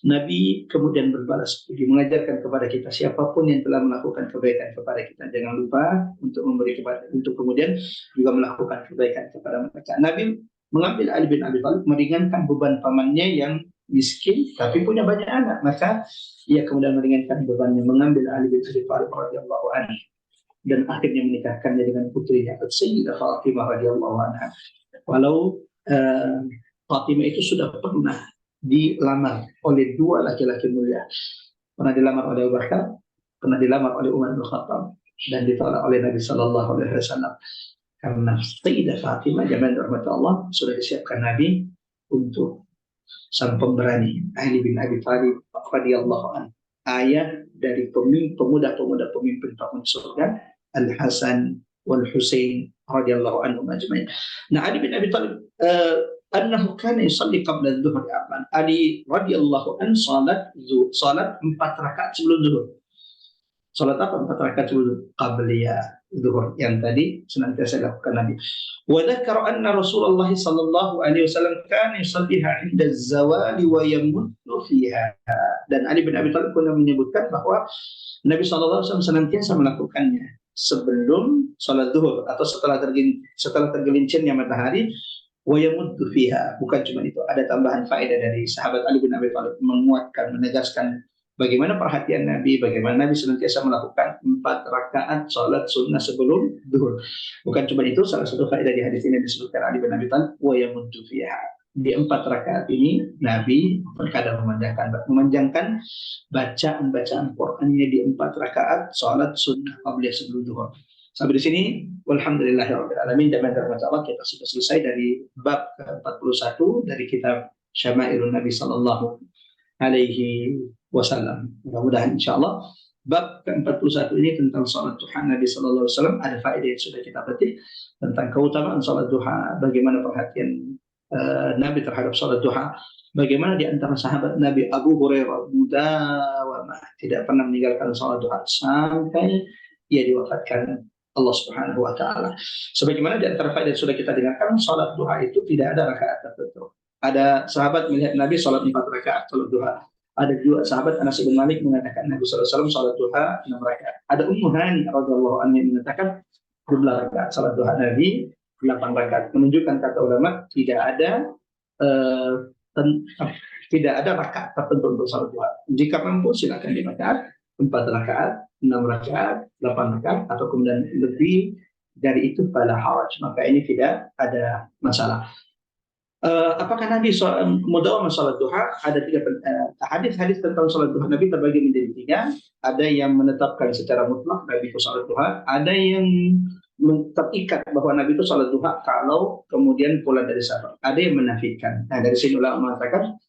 Nabi kemudian berbalas budi, mengajarkan kepada kita siapapun yang telah melakukan kebaikan kepada kita, jangan lupa untuk memberi kepada, untuk kemudian juga melakukan kebaikan kepada mereka. Nabi mengambil Ali bin Abi Thalib, meringankan beban pamannya yang miskin tapi punya banyak anak, maka ia kemudian meringankan bebannya, mengambil Ali bin Abi Thalib radhiyallahu anhu dan akhirnya menikahkannya dengan putrinya Sayyidah Fatimah radhiyallahu anha. Walau Fatimah itu sudah pernah dilamar oleh 2 laki-laki mulia, pernah dilamar oleh Abu Bakar, pernah dilamar oleh Umar bin Khattab, dan ditolak oleh Nabi sallallahu alaihi wasallam. Karena Sayyidah Fatimah jamaah rahmat Allah sudah disiapkan Nabi untuk sang pemberani, Ali bin Abi Thalib radhiyallahu anhu, ayah dari pemuda-pemuda pemimpin tahun surga, Al Hasan wal Husain radhiyallahu anhum ajma'in. Nah, Ali bin Abi Thalib annahu kana yusalli qabla adh-dhuhri arba'an. Ali radhiyallahu an salat 4 rakaat sebelum zuhur. Salat apa? 4 rakaat sebelum qabliyah zuhur yang tadi senantiasa dilakukan Nabi. Wa dzakara anna Rasulullah sallallahu alaihi wasallam kana yusalliha 'inda az-zawali wa yamuddu fiha. Dan Ali bin Abi Thalib pernah menyebutkan bahwa Nabi sallallahu alaihi wasallam senantiasa melakukannya sebelum salat zuhur atau setelah tergelincirnya matahari. Wa yamuddu fiha. Bukan cuma itu, ada tambahan faedah dari sahabat Ali bin Abi Thalib menguatkan, menegaskan bagaimana perhatian Nabi, bagaimana Nabi senantiasa melakukan 4 rakaat salat sunnah sebelum zuhur. Bukan cuma itu, salah satu faedah di hadis ini disebutkan Ali bin Abi Thalib wa yamuddu fiha. Di 4 rakaat ini Nabi terkadang memanjangkan bacaan-bacaan Qur'annya di 4 rakaat salat sunnah qabliyah sebelum zuhur. Sampai di sini, walhamdulillahirabbil alamin. Dan Allah kita sudah selesai dari bab ke-41 dari kitab Syama'ilun Nabi sallallahu alaihi wasallam. Mudah-mudahan insyaallah bab ke-41 ini tentang salat duha Nabi sallallahu alaihi wasallam ada faedah yang sudah kita petik tentang keutamaan salat duha, bagaimana perhatian Nabi terhadap salat duha, bagaimana di antara sahabat Nabi Abu Hurairah mudawamah tidak pernah meninggalkan salat duha sampai ia diwafatkan Allah Subhanahu wa taala. Sebagaimana di antara faedah yang sudah kita dengarkan, salat duha itu tidak ada rakaat tertentu. Ada sahabat melihat Nabi salat 4 rakaat salat duha. Ada juga sahabat Anas bin Malik mengatakan Nabi sallallahu alaihi wasallam salat duha 6 rakaat. Ada Ummu Hani radhiyallahu anha yang mengatakan jumlah rakaat salat duha Nabi 8 rakaat. Menunjukkan kata ulama tidak ada tidak ada rakaat tertentu untuk salat duha. Jika mampu silakan 5 rakaat, 4 rakaat, 6 rakaat, 8 rakaat, atau kemudian lebih dari itu fala haraj. Maka ini tidak ada masalah. Apakah Nabi mudawamah salat duha? Ada 3 hadis-hadis tentang salat duha Nabi terbagi menjadi 3. Ada yang menetapkan secara mutlak Nabi itu salat duha, ada yang terikat bahwa Nabi itu salat duha kalau kemudian pulang dari safar, ada yang menafikan. Nah, dari sini ulama mengatakan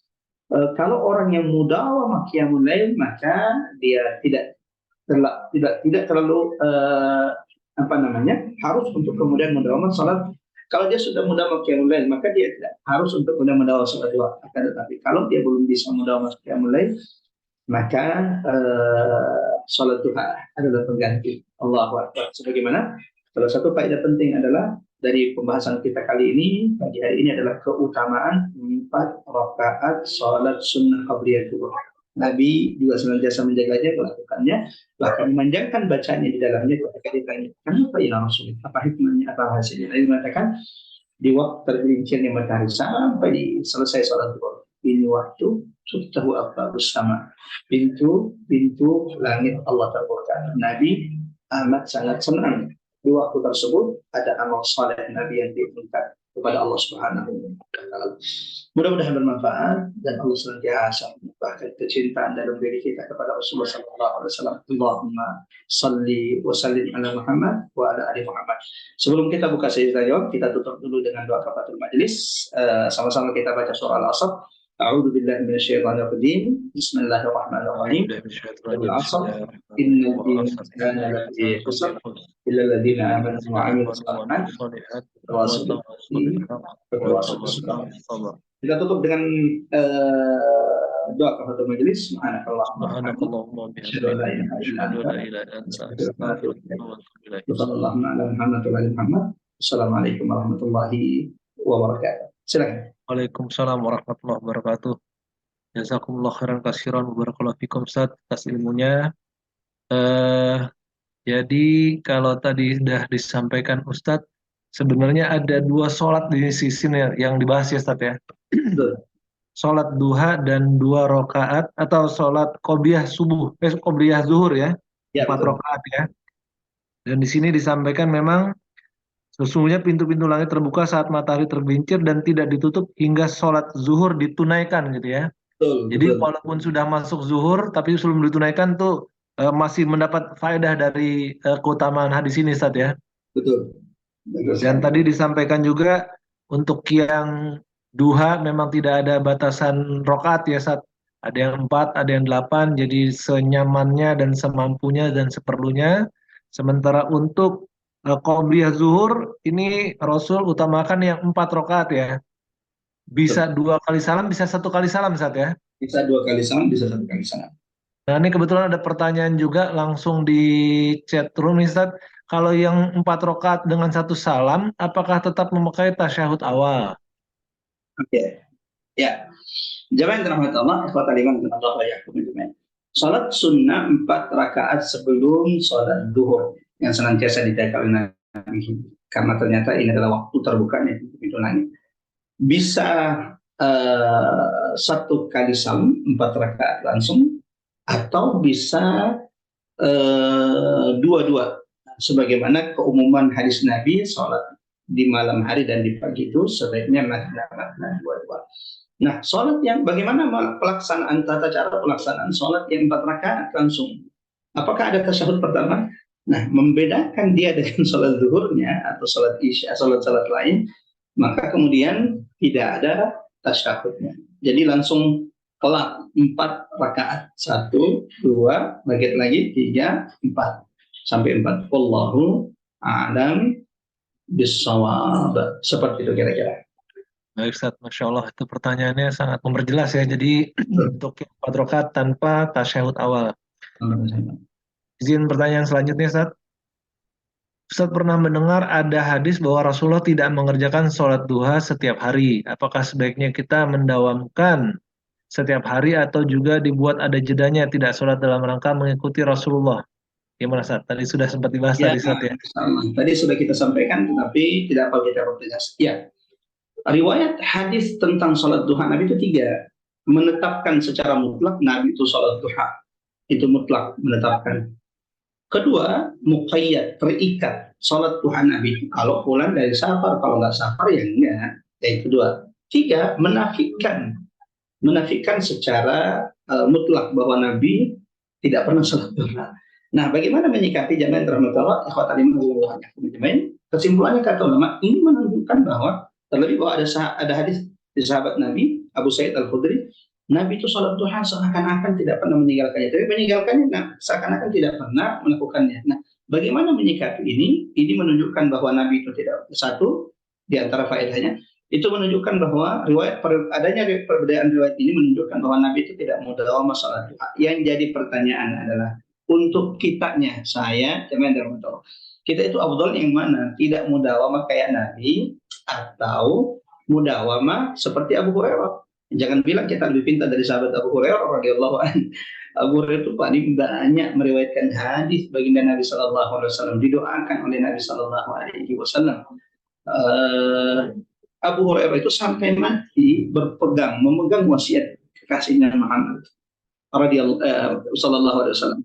kalau orang yang mudawamah qiyamul lail maka dia tidak terlalu harus untuk kemudian mudawamah salat. Kalau dia sudah mudawamah qiyamul lail maka dia tidak harus untuk kemudian mudawamah salat duha. Akan tetapi kalau dia belum bisa mudawamah qiyamul lail maka salat duha adalah pengganti. Allahu akbar. Sebagaimana salah satu faedah penting adalah dari pembahasan kita kali ini pagi hari ini adalah keutamaan 4 rakaat salat sunnah qabliyah zuhur. Nabi juga senantiasa menjaganya, melakukannya, bahkan memanjangkan bacaannya di dalamnya ketika ditanya, kenapa ya Rasul? Apa hikmahnya, apa hasilnya? Nabi mengatakan, di waktu tergelincirnya matahari sampai selesai salat zuhur, ini waktu subtahu abwabus sama, pintu langit Allah terbuka. Nabi amat sangat senang di waktu tersebut ada amal saleh Nabi yang diminta kepada Allah Subhanahu wa taala. Mudah-mudahan bermanfaat dan Allah senantiasa menambahkan kecintaan dalam diri kita kepada Rasulullah sallallahu alaihi wasallam. Allahumma shalli wa sallim ala Muhammad wa ala ali Muhammad. Sebelum kita buka sesi tanya jawab, kita tutup dulu dengan doa kafaratul majelis. Sama-sama kita baca surah Al-Asr. A'udzu billahi minasyaitonir rajim. Bismillahirrahmanirrahim. Al-'asr. Innal insana lafi khusr illa alladziina aamanu wa 'amilus shalihaat wa tawassaw bis sabr. Kita tutup dengan doa kafaratul majelis. Subhanakallahumma wa bihamdika asyhadu an la ilaha illa anta astaghfiruka wa atubu ilaik. Sallallahu ala Muhammad wa ali Muhammad. Assalamualaikum warahmatullahi wabarakatuh. Silakan. Waalaikumsalam warahmatullahi wabarakatuh. Jazakumullah khairan katsiran wa barakallahu fikum Ustaz atas ilmunya. Jadi kalau tadi sudah disampaikan Ustadz, sebenarnya ada 2 sholat di sisi yang dibahas ya Ustadz ya. Sholat duha dan 2 rakaat atau sholat qobliyah subuh, qobliyah zuhur ya, 4 rakaat ya. Dan di sini disampaikan memang sesungguhnya pintu-pintu langit terbuka saat matahari tergelincir dan tidak ditutup hingga sholat zuhur ditunaikan gitu ya. Jadi walaupun sudah masuk zuhur tapi sebelum ditunaikan tuh masih mendapat faedah dari keutamaan hadis ini Ustaz ya. Betul. Dan tadi disampaikan juga untuk yang duha memang tidak ada batasan rakaat ya Ustaz. Ada yang 4, ada yang 8, jadi senyamannya dan semampunya dan seperlunya. Sementara untuk Qobliyah zuhur ini Rasul utamakan yang 4 rakaat ya. Bisa Betul. 2 kali salam, bisa 1 kali salam, Ustaz ya. Bisa 2 kali salam, bisa 1 kali salam. Nah, ini kebetulan ada pertanyaan juga langsung di chat room, Ustaz. Kalau yang 4 rakaat dengan 1 salam, apakah tetap memakai tasyahud awal? Oke, ya. Jamaah yang dirahmati Allah, ikhwatal iman dan Allah wa yakum jami'an. Salat sunnah 4 rakaat sebelum salat duhur yang senantiasa dijaga oleh Nabi, karena ternyata ini adalah waktu terbukanya pintu langit. Bisa 1 kali salam 4 rakaat langsung, atau bisa dua-dua. Sebagaimana keumuman hadis Nabi, sholat di malam hari dan di pagi itu sebaiknya makna dua-dua. Nah, sholat yang bagaimana pelaksanaan tata cara pelaksanaan sholat yang 4 rakaat langsung? Apakah ada tasyahud pertama? Nah, membedakan dia dengan sholat zuhurnya atau sholat isya, sholat-sholat lain, maka kemudian tidak ada tasyahudnya. Jadi langsung kelak 4 rakaat, 1, 2, bagi lagi 3, 4 sampai 4. Wallahu a'lam bissawab. Seperti itu kira-kira. Baik, Ustaz. Masya Allah, itu pertanyaannya sangat memperjelas ya. Jadi, untuk yang 4 rakaat tanpa tasyahud awal. Izin pertanyaan selanjutnya, Ustaz. Ustaz pernah mendengar ada hadis bahwa Rasulullah tidak mengerjakan sholat duha setiap hari. Apakah sebaiknya kita mendawamkan setiap hari atau juga dibuat ada jedanya tidak sholat dalam rangka mengikuti Rasulullah? Gimana, Ustaz? Tadi sudah sempat dibahas Ya, tadi, Ustaz ya. sama. Tadi sudah kita sampaikan, tetapi tidak apa kita pertegas. Ya, riwayat hadis tentang sholat duha Nabi itu 3. Menetapkan secara mutlak Nabi itu sholat duha. Itu mutlak menetapkan. Kedua, muqayyad, terikat. Sholat duha Nabi itu kalau pulang dari safar, kalau nggak safar ya enggak. Yang kedua. 3, menafikan. Menafikan secara mutlak bahwa Nabi tidak pernah sholat duha. Nah, bagaimana menyikapi jamaah yang dirahmati Allah, ikhwatal iman jamaah? Kesimpulannya kata ulama, ini menunjukkan bahwa terlebih bahwa ada hadis di sahabat Nabi Abu Sa'id Al-Khudri, Nabi itu sholat duha seakan-akan tidak pernah meninggalkannya, tapi meninggalkannya nah, seakan-akan tidak pernah melakukannya. Nah, bagaimana menyikapi ini? Ini menunjukkan bahwa Nabi itu tidak satu di antara faedahnya. Itu menunjukkan bahwa adanya perbedaan riwayat ini menunjukkan bahwa Nabi itu tidak mudawamah sholat duha. Yang jadi pertanyaan adalah untuk kitanya, saya teman teman kita itu afdal yang mana? Tidak mudawamah kayak Nabi atau mudawamah seperti Abu Hurairah. Jangan bilang kita lebih pintar dari sahabat Abu Hurairah radhiyallahu anhu. Abu Hurairah itu paling banyak meriwayatkan hadis baginda Nabi Shallallahu Alaihi Wasallam, didoakan oleh Nabi Shallallahu Alaihi Wasallam. Abu Hurairah itu sampai mati memegang wasiat kekasihnya Muhammad Sallallahu Alaihi Wasallam.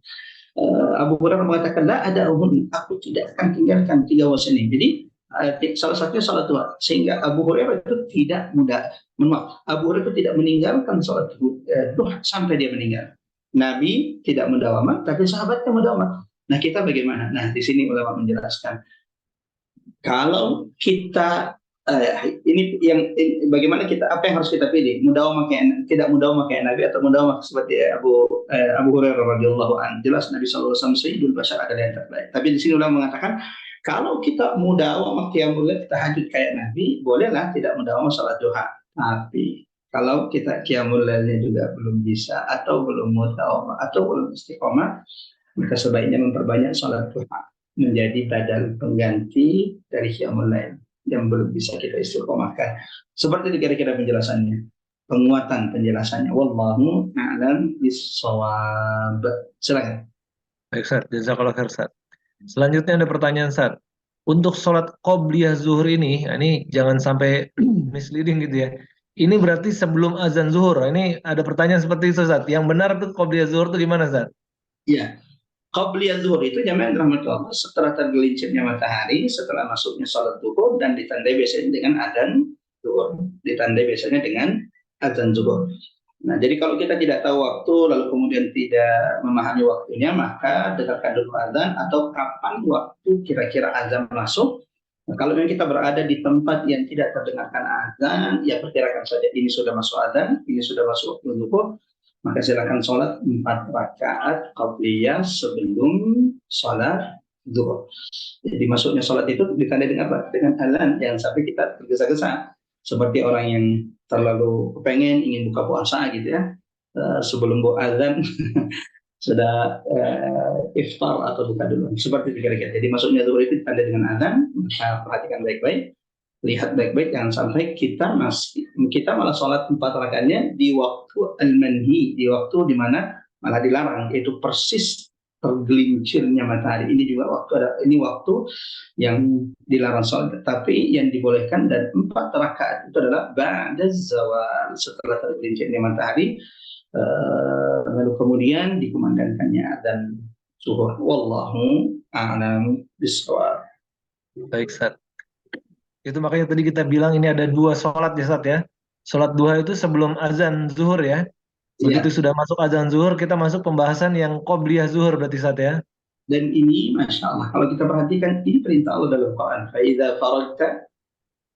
Abu Hurairah mengatakan, la ada aku tidak akan tinggalkan 3 wasiat ini. Jadi salah satunya salat duha, sehingga Abu Hurairah itu tidak Abu Hurairah itu tidak meninggalkan salat duha sampai dia meninggal. Nabi tidak mendawamah, tapi sahabatnya mendawamah. Nah, kita bagaimana? Nah, di sini ulama menjelaskan, kalau kita bagaimana kita, apa yang harus kita pilih, mudawamah kayak tidak mudawamah kayak Nabi atau mudawamah seperti Abu Hurairah radhiyallahu anhu. Jelas Nabi sallallahu alaihi wasallam sayyidul bashar adalah yang terbaik. Tapi di sini ulama mengatakan, kalau kita mudawamah qiyamul lail, tahajud kayak Nabi, bolehlah tidak mudawamah salat duha. Tapi kalau kita qiyamul lailnya juga belum bisa, atau belum mudawamah, atau belum istiqomah, maka sebaiknya memperbanyak salat duha menjadi badal pengganti dari qiyamul lail yang belum bisa kita istiqomahkan. Seperti itu kira-kira penjelasannya, penguatan penjelasannya. Wallahu a'lam bishawab. Silakan. Baik, Ustaz. Jazakallah khair, Ustaz. Selanjutnya ada pertanyaan, Ustaz. Untuk sholat qobliyah zuhur ini jangan sampai misleading gitu ya. Ini berarti sebelum azan zuhur. Ini ada pertanyaan seperti itu, Ustaz. Yang benar tuh qobliyah zuhur itu gimana, Ustaz? Ya, qabliyah zuhur itu jamaah rahmat Allah, setelah tergelincirnya matahari, setelah masuknya sholat zuhur, dan ditandai biasanya dengan adzan zuhur. Ditandai biasanya dengan adzan zuhur. Nah, jadi kalau kita tidak tahu waktu, lalu kemudian tidak memahami waktunya, maka dengarkan dulu adzan atau kapan waktu kira-kira adzan masuk. Nah, kalau memang kita berada di tempat yang tidak terdengarkan adzan, ya perkirakan saja ini sudah masuk adzan, ini sudah masuk waktu zuhur, maka silakan sholat 4 rakaat qabliyah sebelum sholat zuhur. Jadi masuknya sholat itu ditandai dengan apa? Dengan azan. Jangan sampai kita tergesa-gesa seperti orang yang terlalu kepengen ingin buka puasa gitu ya. Sebelum azan sudah iftar atau buka dulu. Seperti itu kira-kira. Jadi masuknya zuhur itu ditandai dengan azan. Maka perhatikan baik-baik, lihat baik-baik, jangan sampai kita malah sholat 4 rakaatnya di waktu al-manhi, di waktu di mana malah dilarang, yaitu persis tergelincirnya matahari. Ini waktu yang dilarang sholat, tapi yang dibolehkan. Dan 4 rakaat itu adalah ba'da zawal, setelah tergelincirnya matahari, lalu kemudian dikumandangkannya dan zuhur. Wallahu a'lam bishawab. Baik, Ustaz. Itu makanya tadi kita bilang ini ada 2 sholat ya, Ustaz ya. Sholat duha itu sebelum azan zuhur ya. Begitu Ya, sudah masuk azan zuhur, kita masuk pembahasan yang qobliyah zuhur berarti, Ustaz ya. dan ini Masya Allah, kalau kita perhatikan, ini perintah Allah dalam Quran. Fa'idha faragta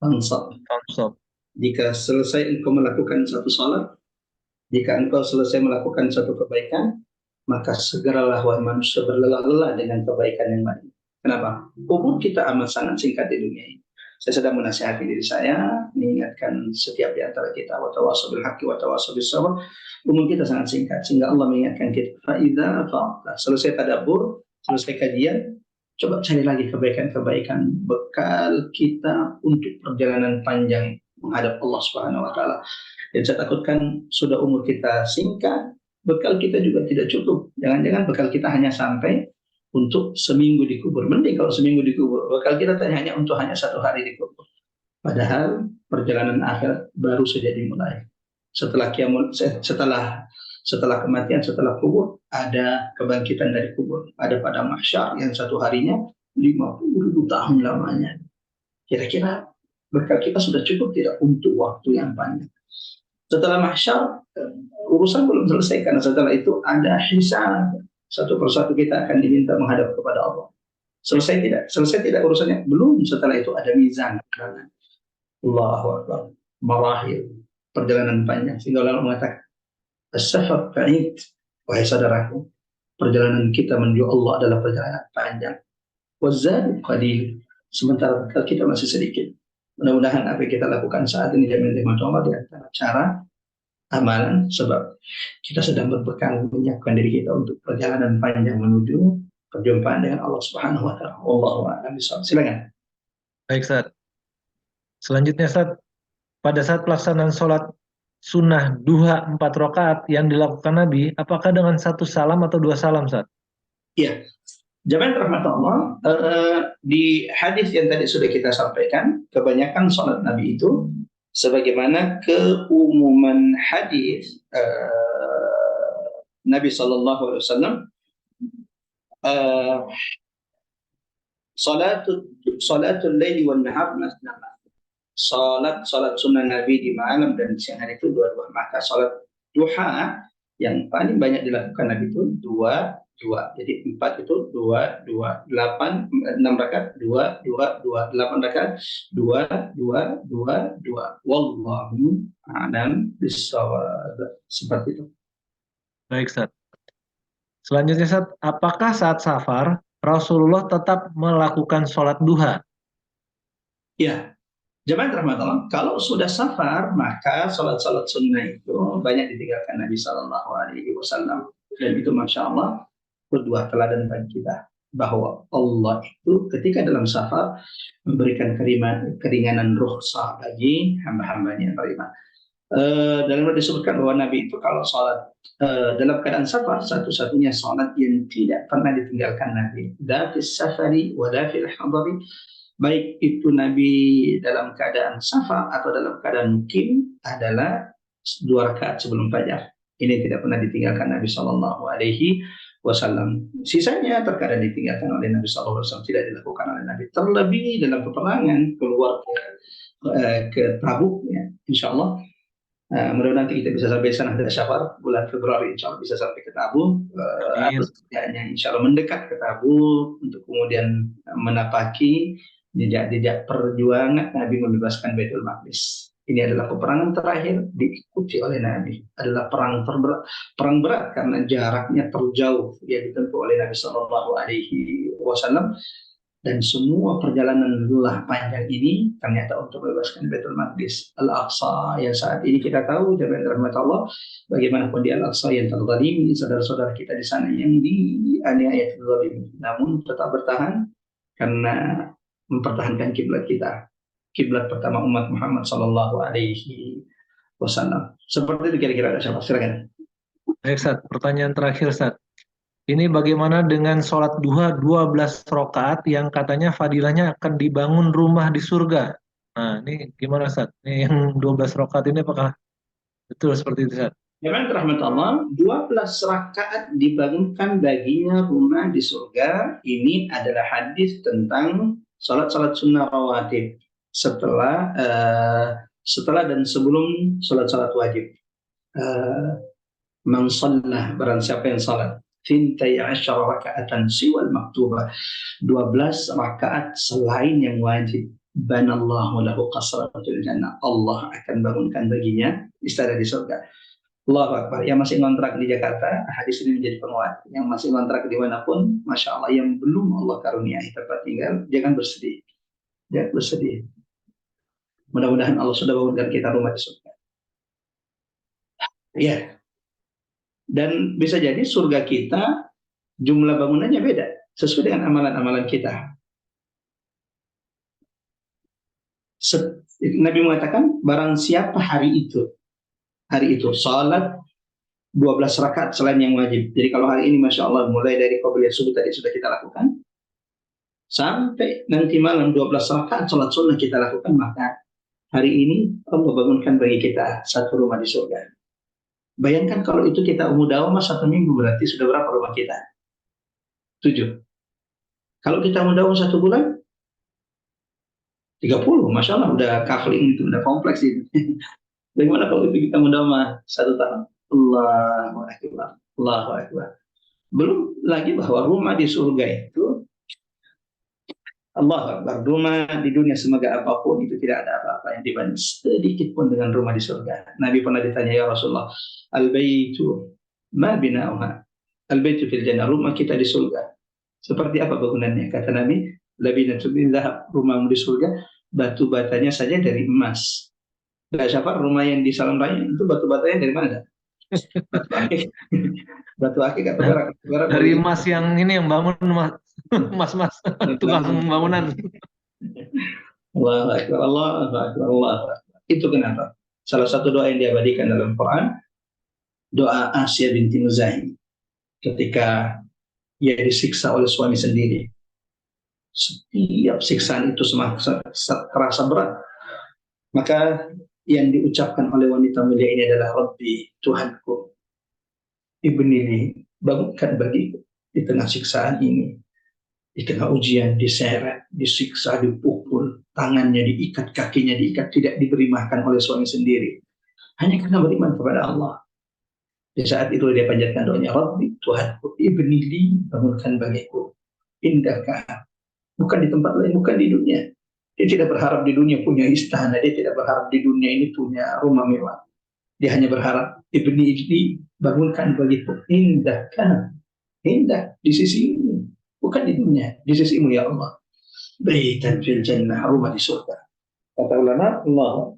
fansab. Stop. Jika selesai engkau melakukan satu salat, jika engkau selesai melakukan satu kebaikan, maka segeralah wahai manusia berlelah-lelah dengan kebaikan yang lain. Kenapa? Umur kita amat sangat singkat di dunia ini. Saya sedang menasihati diri saya, mengingatkan setiap di antara kita, wa tawassaw bil haqqi wa tawassaw bis sabr. Umur kita sangat singkat, sehingga Allah mengingatkan kita, fa'idza fa'ala. Selesai tadabbur, selesai kajian, coba cari lagi kebaikan-kebaikan bekal kita untuk perjalanan panjang menghadap Allah Subhanahu wa taala. Dan saya takutkan sudah umur kita singkat, bekal kita juga tidak cukup. Jangan-jangan bekal kita hanya sampai untuk seminggu dikubur. Mending kalau seminggu dikubur, bekal kita hanya untuk 1 hari dikubur. Padahal perjalanan akhir baru saja dimulai. Setelah kematian, setelah kubur, ada kebangkitan dari kubur. Ada pada mahsyar yang 1 harinya 50.000 tahun lamanya. Kira-kira bekal kita sudah cukup tidak untuk waktu yang panjang? Setelah mahsyar, urusan belum selesai, karena setelah itu ada hisab. Satu persatu kita akan diminta menghadap kepada Allah. Selesai tidak? Selesai tidak urusannya? Belum. Setelah itu ada mizan. Allahu Akbar. Marahil. Perjalanan panjang. Sehingga Allah mengatakan, as-safar ba'id. Wahai saudaraku, perjalanan kita menuju Allah adalah perjalanan panjang. Wazad qalil. Sementara bekal kita masih sedikit. Mudah-mudahan apa yang kita lakukan saat ini jamin rahmat Allah di antara cara amalan, sebab kita sedang berbekal menyiapkan diri kita untuk perjalanan panjang menuju perjumpaan dengan Allah Subhanahu wa taala. Wallahu a'lam bishawab. Silakan. Baik, Ustaz. Selanjutnya, Ustaz, pada saat pelaksanaan sholat sunnah duha 4 rakaat yang dilakukan Nabi, apakah dengan 1 salam atau 2 salam, Ustaz? Iya. Jamaah rahmat Allah, di hadis yang tadi sudah kita sampaikan, kebanyakan sholat Nabi itu sebagaimana keumuman hadis Nabi Shallallahu Alaihi Wasallam, salatul laili wan nahar masna. Salat sunnah Nabi di malam dan siang hari itu 2-2. Maka salat duha yang paling banyak dilakukan Nabi itu 2-2. Jadi 4 itu 2-2, 6 rakaat 2-2, 8 rakaat 2-2. Wallahu a'lam bishawab. Seperti itu. Baik, Ustaz. Selanjutnya, Ustaz, apakah saat safar Rasulullah tetap melakukan sholat duha? Ya, jemaah rahmat Allah, kalau sudah safar maka salat-salat sunnah itu banyak ditinggalkan Nabi Shallallahu Alaihi Wasallam. Dan itu Masya Allah kedua teladan bagi kita, bahwa Allah itu ketika dalam safar memberikan keringanan rukhsah bagi hamba-hambanya yang beriman. Dalam disebutkan bahwa Nabi itu kalau sholat dalam keadaan safar, satu-satunya sholat yang tidak pernah ditinggalkan Nabi, la fis safari wa la fil hadari, baik itu Nabi dalam keadaan safar atau dalam keadaan mukim, adalah 2 rakaat sebelum fajar. Ini tidak pernah ditinggalkan Nabi Shallallahu Alaihi Wasallam. Sisanya terkadang ditinggalkan oleh Nabi Shallallahu Alaihi Wasallam, tidak dilakukan oleh Nabi. Terlebih dalam peperangan keluar ke Tabuk, ya, Insya Allah. Mudah-mudahan nanti kita bisa sampai sana dari Syafar bulan Februari, Insya Allah bisa sampai ke Tabuk. Atau setidaknya Insya Allah mendekat ke Tabuk untuk kemudian menapaki jejak-jejak perjuangan Nabi membebaskan Baitul Maqdis. Ini adalah peperangan terakhir diikuti oleh Nabi. Adalah perang berat karena jaraknya terjauh yang ditempuh oleh Nabi Shallallahu Alaihi Wasallam, dan semua perjalanan lelah panjang ini ternyata untuk membebaskan Baitul Maqdis Al-Aqsa yang saat ini kita tahu jami'an rahmat Allah, bagaimanapun di Al-Aqsa yang terzalimi, saudara-saudara kita di sana yang dianiaya terzalimi, namun tetap bertahan karena mempertahankan kiblat kita, kiblat pertama umat Muhammad Sallallahu Alaihi Wasallam. Seperti itu kira-kira. Silakan. Baik, Ustaz. Pertanyaan terakhir, Ustaz. Ini bagaimana dengan sholat duha 12 rakaat yang katanya fadilahnya akan dibangun rumah di surga? Nah, ini gimana, Ustaz? Ini yang 12 rakaat ini apakah betul seperti itu, Ustaz? Memang rahmat Allah, 12 rakaat dibangunkan baginya rumah di surga. Ini adalah hadis tentang salat-salat sunnah rawatib setelah dan sebelum salat-salat wajib. Man sallah, barang siapa yang salat fintai asyara rakaatan siwal maktubah, 12 rakaat selain yang wajib, banallahu lahu qasratul jannah, Allah akan bangunkan baginya istana di surga. Allahu Akbar. Yang masih ngontrak di Jakarta, hadis ini menjadi penguat. Yang masih ngontrak dimanapun, Masya Allah, yang belum Allah karuniai tempat tinggal, jangan bersedih. Jangan bersedih. Mudah-mudahan Allah sudah bangunkan kita rumah di surga. Ya. Dan bisa jadi surga kita jumlah bangunannya beda sesuai dengan amalan-amalan kita. Nabi mengatakan barang siapa hari itu salat 12 rakaat selain yang wajib. Jadi kalau hari ini Masya Allah mulai dari qabliyah subuh tadi sudah kita lakukan, sampai nanti malam 12 rakaat salat sunnah kita lakukan, maka hari ini Allah bangunkan bagi kita satu rumah di surga. Bayangkan kalau itu kita mudawamah 1 minggu, berarti sudah berapa rumah kita? 7. Kalau kita mudawamah 1 bulan, 30. Masya Allah, udah kafling itu, udah kompleks itu. Bagaimana kalau itu kita mudawamah 1 tahun? Allahu Akbar. Allahu Akbar. Belum lagi bahwa rumah di surga itu, Allah Akbar, rumah di dunia semoga apapun itu tidak ada apa-apa yang dibanding sedikit pun dengan rumah di surga. Nabi pernah ditanya, ya Rasulullah, al-baitu ma bina'uha, al-baitu fil jannah, rumah kita di surga seperti apa bangunannya? Kata Nabi, labinatu min dhahab, rumahmu di surga batu batanya saja dari emas. Enggak, Syafar, rumah yang di Salam Raya itu batu batanya dari mana? Batu akik. Batu akik atau perak? Dari emas yang ini yang bangun mas tukang bangunan. Allahu Akbar, Allahu Akbar, Allahu Akbar. Itu kenapa? Salah satu doa yang diabadikan dalam Quran, doa Asya binti Muzahim ketika ia disiksa oleh suami sendiri. Setiap siksaan itu terasa berat. Maka yang diucapkan oleh wanita mulia ini adalah Rabbi, Tuhanku, ibnili, bangunkan bagiku di tengah siksaan ini, di tengah ujian, diseret, disiksa, dipukul, tangannya diikat, kakinya diikat, tidak diberi makan oleh suami sendiri, hanya karena beriman kepada Allah. Di saat itu dia panjatkan doanya, Rabbi, Tuhanku, ibnili, bangunkan bagiku, indahkah, bukan di tempat lain, bukan di dunia. Dia tidak berharap di dunia punya istana, dia tidak berharap di dunia ini punya rumah mewah. Dia hanya berharap ibni bangunkan bagiku, indahkah, indah di sisi ini, bukan di dunia, di sisimu ya Allah. Baitan fil jannah, rumah di surga. Kata ulama, Allah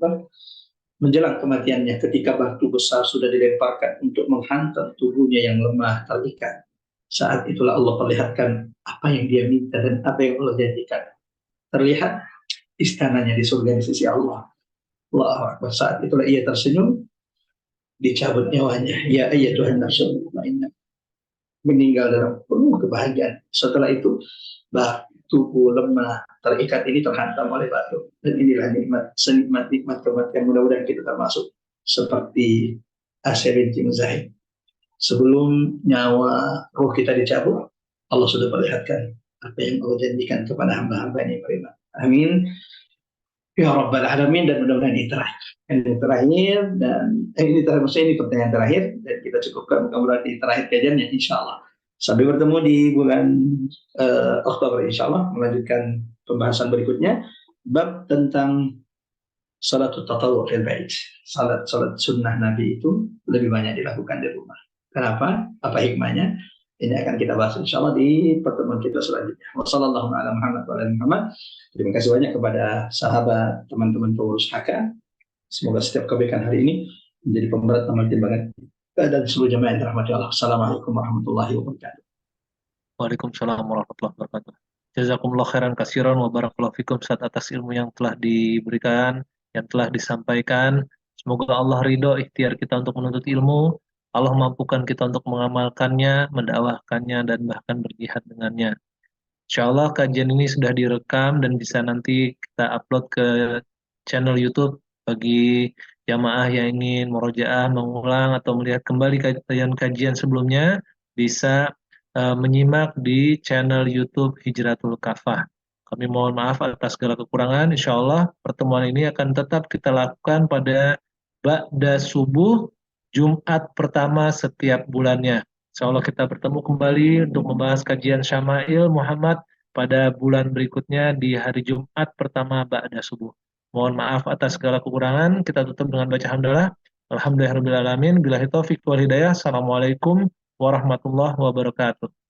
menjelang kematiannya ketika batu besar sudah dilemparkan untuk menghantam tubuhnya yang lemah terikat. Saat itulah Allah perlihatkan apa yang dia minta dan apa yang Allah janjikan. Terlihat istananya di surga di sisi Allah. Allahu Akbar. Saat itulah ia tersenyum, dicabut nyawanya. Ya ayyatuhan nafsul mutmainnah. Meninggal dalam penuh kebahagiaan. Setelah itu, tubuh lemah terikat ini terhantam oleh batu. Dan inilah nikmat, senikmat-nikmat kematian. Mudah-mudahan kita termasuk seperti Asya binti Muzahim. Sebelum nyawa roh kita dicabut, Allah sudah perlihatkan apa yang Allah janjikan kepada hamba-hamba ini beriman. Amin. Ya Rabbal Alamin, dan mudah-mudahan ini terakhir. Ini terakhir, dan ini terakhir, maksudnya ini pertanyaan terakhir, dan kita cukupkan mudah-mudahan ini terakhir kajiannya insya Allah. Sampai bertemu di bulan Oktober insya Allah, melanjutkan pembahasan berikutnya, bab tentang salat tatawwu fil bait. Salat sunnah Nabi itu lebih banyak dilakukan di rumah. Kenapa? Apa hikmahnya? Ini akan kita bahas insya Allah di pertemuan kita selanjutnya. Wassalamualaikum. Terima kasih banyak kepada sahabat teman-teman pengurus HK. Semoga setiap kebaikan hari ini menjadi pemberat amal timbangan dan seluruh jemaah yang dirahmati Allah. Assalamualaikum warahmatullahi wabarakatuh. Waalaikumsalam warahmatullahi wabarakatuh. Jazakumullah khairan kasiran wa barakallahu fikum saat atas ilmu yang telah diberikan, yang telah disampaikan. Semoga Allah ridho ikhtiar kita untuk menuntut ilmu. Allah mampukan kita untuk mengamalkannya, mendakwahkannya, dan bahkan berjihad dengannya. Insya Allah kajian ini sudah direkam dan bisa nanti kita upload ke channel YouTube bagi jamaah yang ingin murojaah, mengulang atau melihat kembali kajian-kajian sebelumnya bisa menyimak di channel YouTube Hijratul Kafah. Kami mohon maaf atas segala kekurangan. Insya Allah pertemuan ini akan tetap kita lakukan pada ba'da subuh Jumat pertama setiap bulannya. Insya Allah kita bertemu kembali untuk membahas kajian Syama'il Muhammad pada bulan berikutnya di hari Jumat pertama Ba'da Subuh. Mohon maaf atas segala kekurangan. Kita tutup dengan baca hamdalah. Alhamdulillahirrahmanirrahim. Billahi taufiq wal hidayah. Assalamualaikum warahmatullahi wabarakatuh.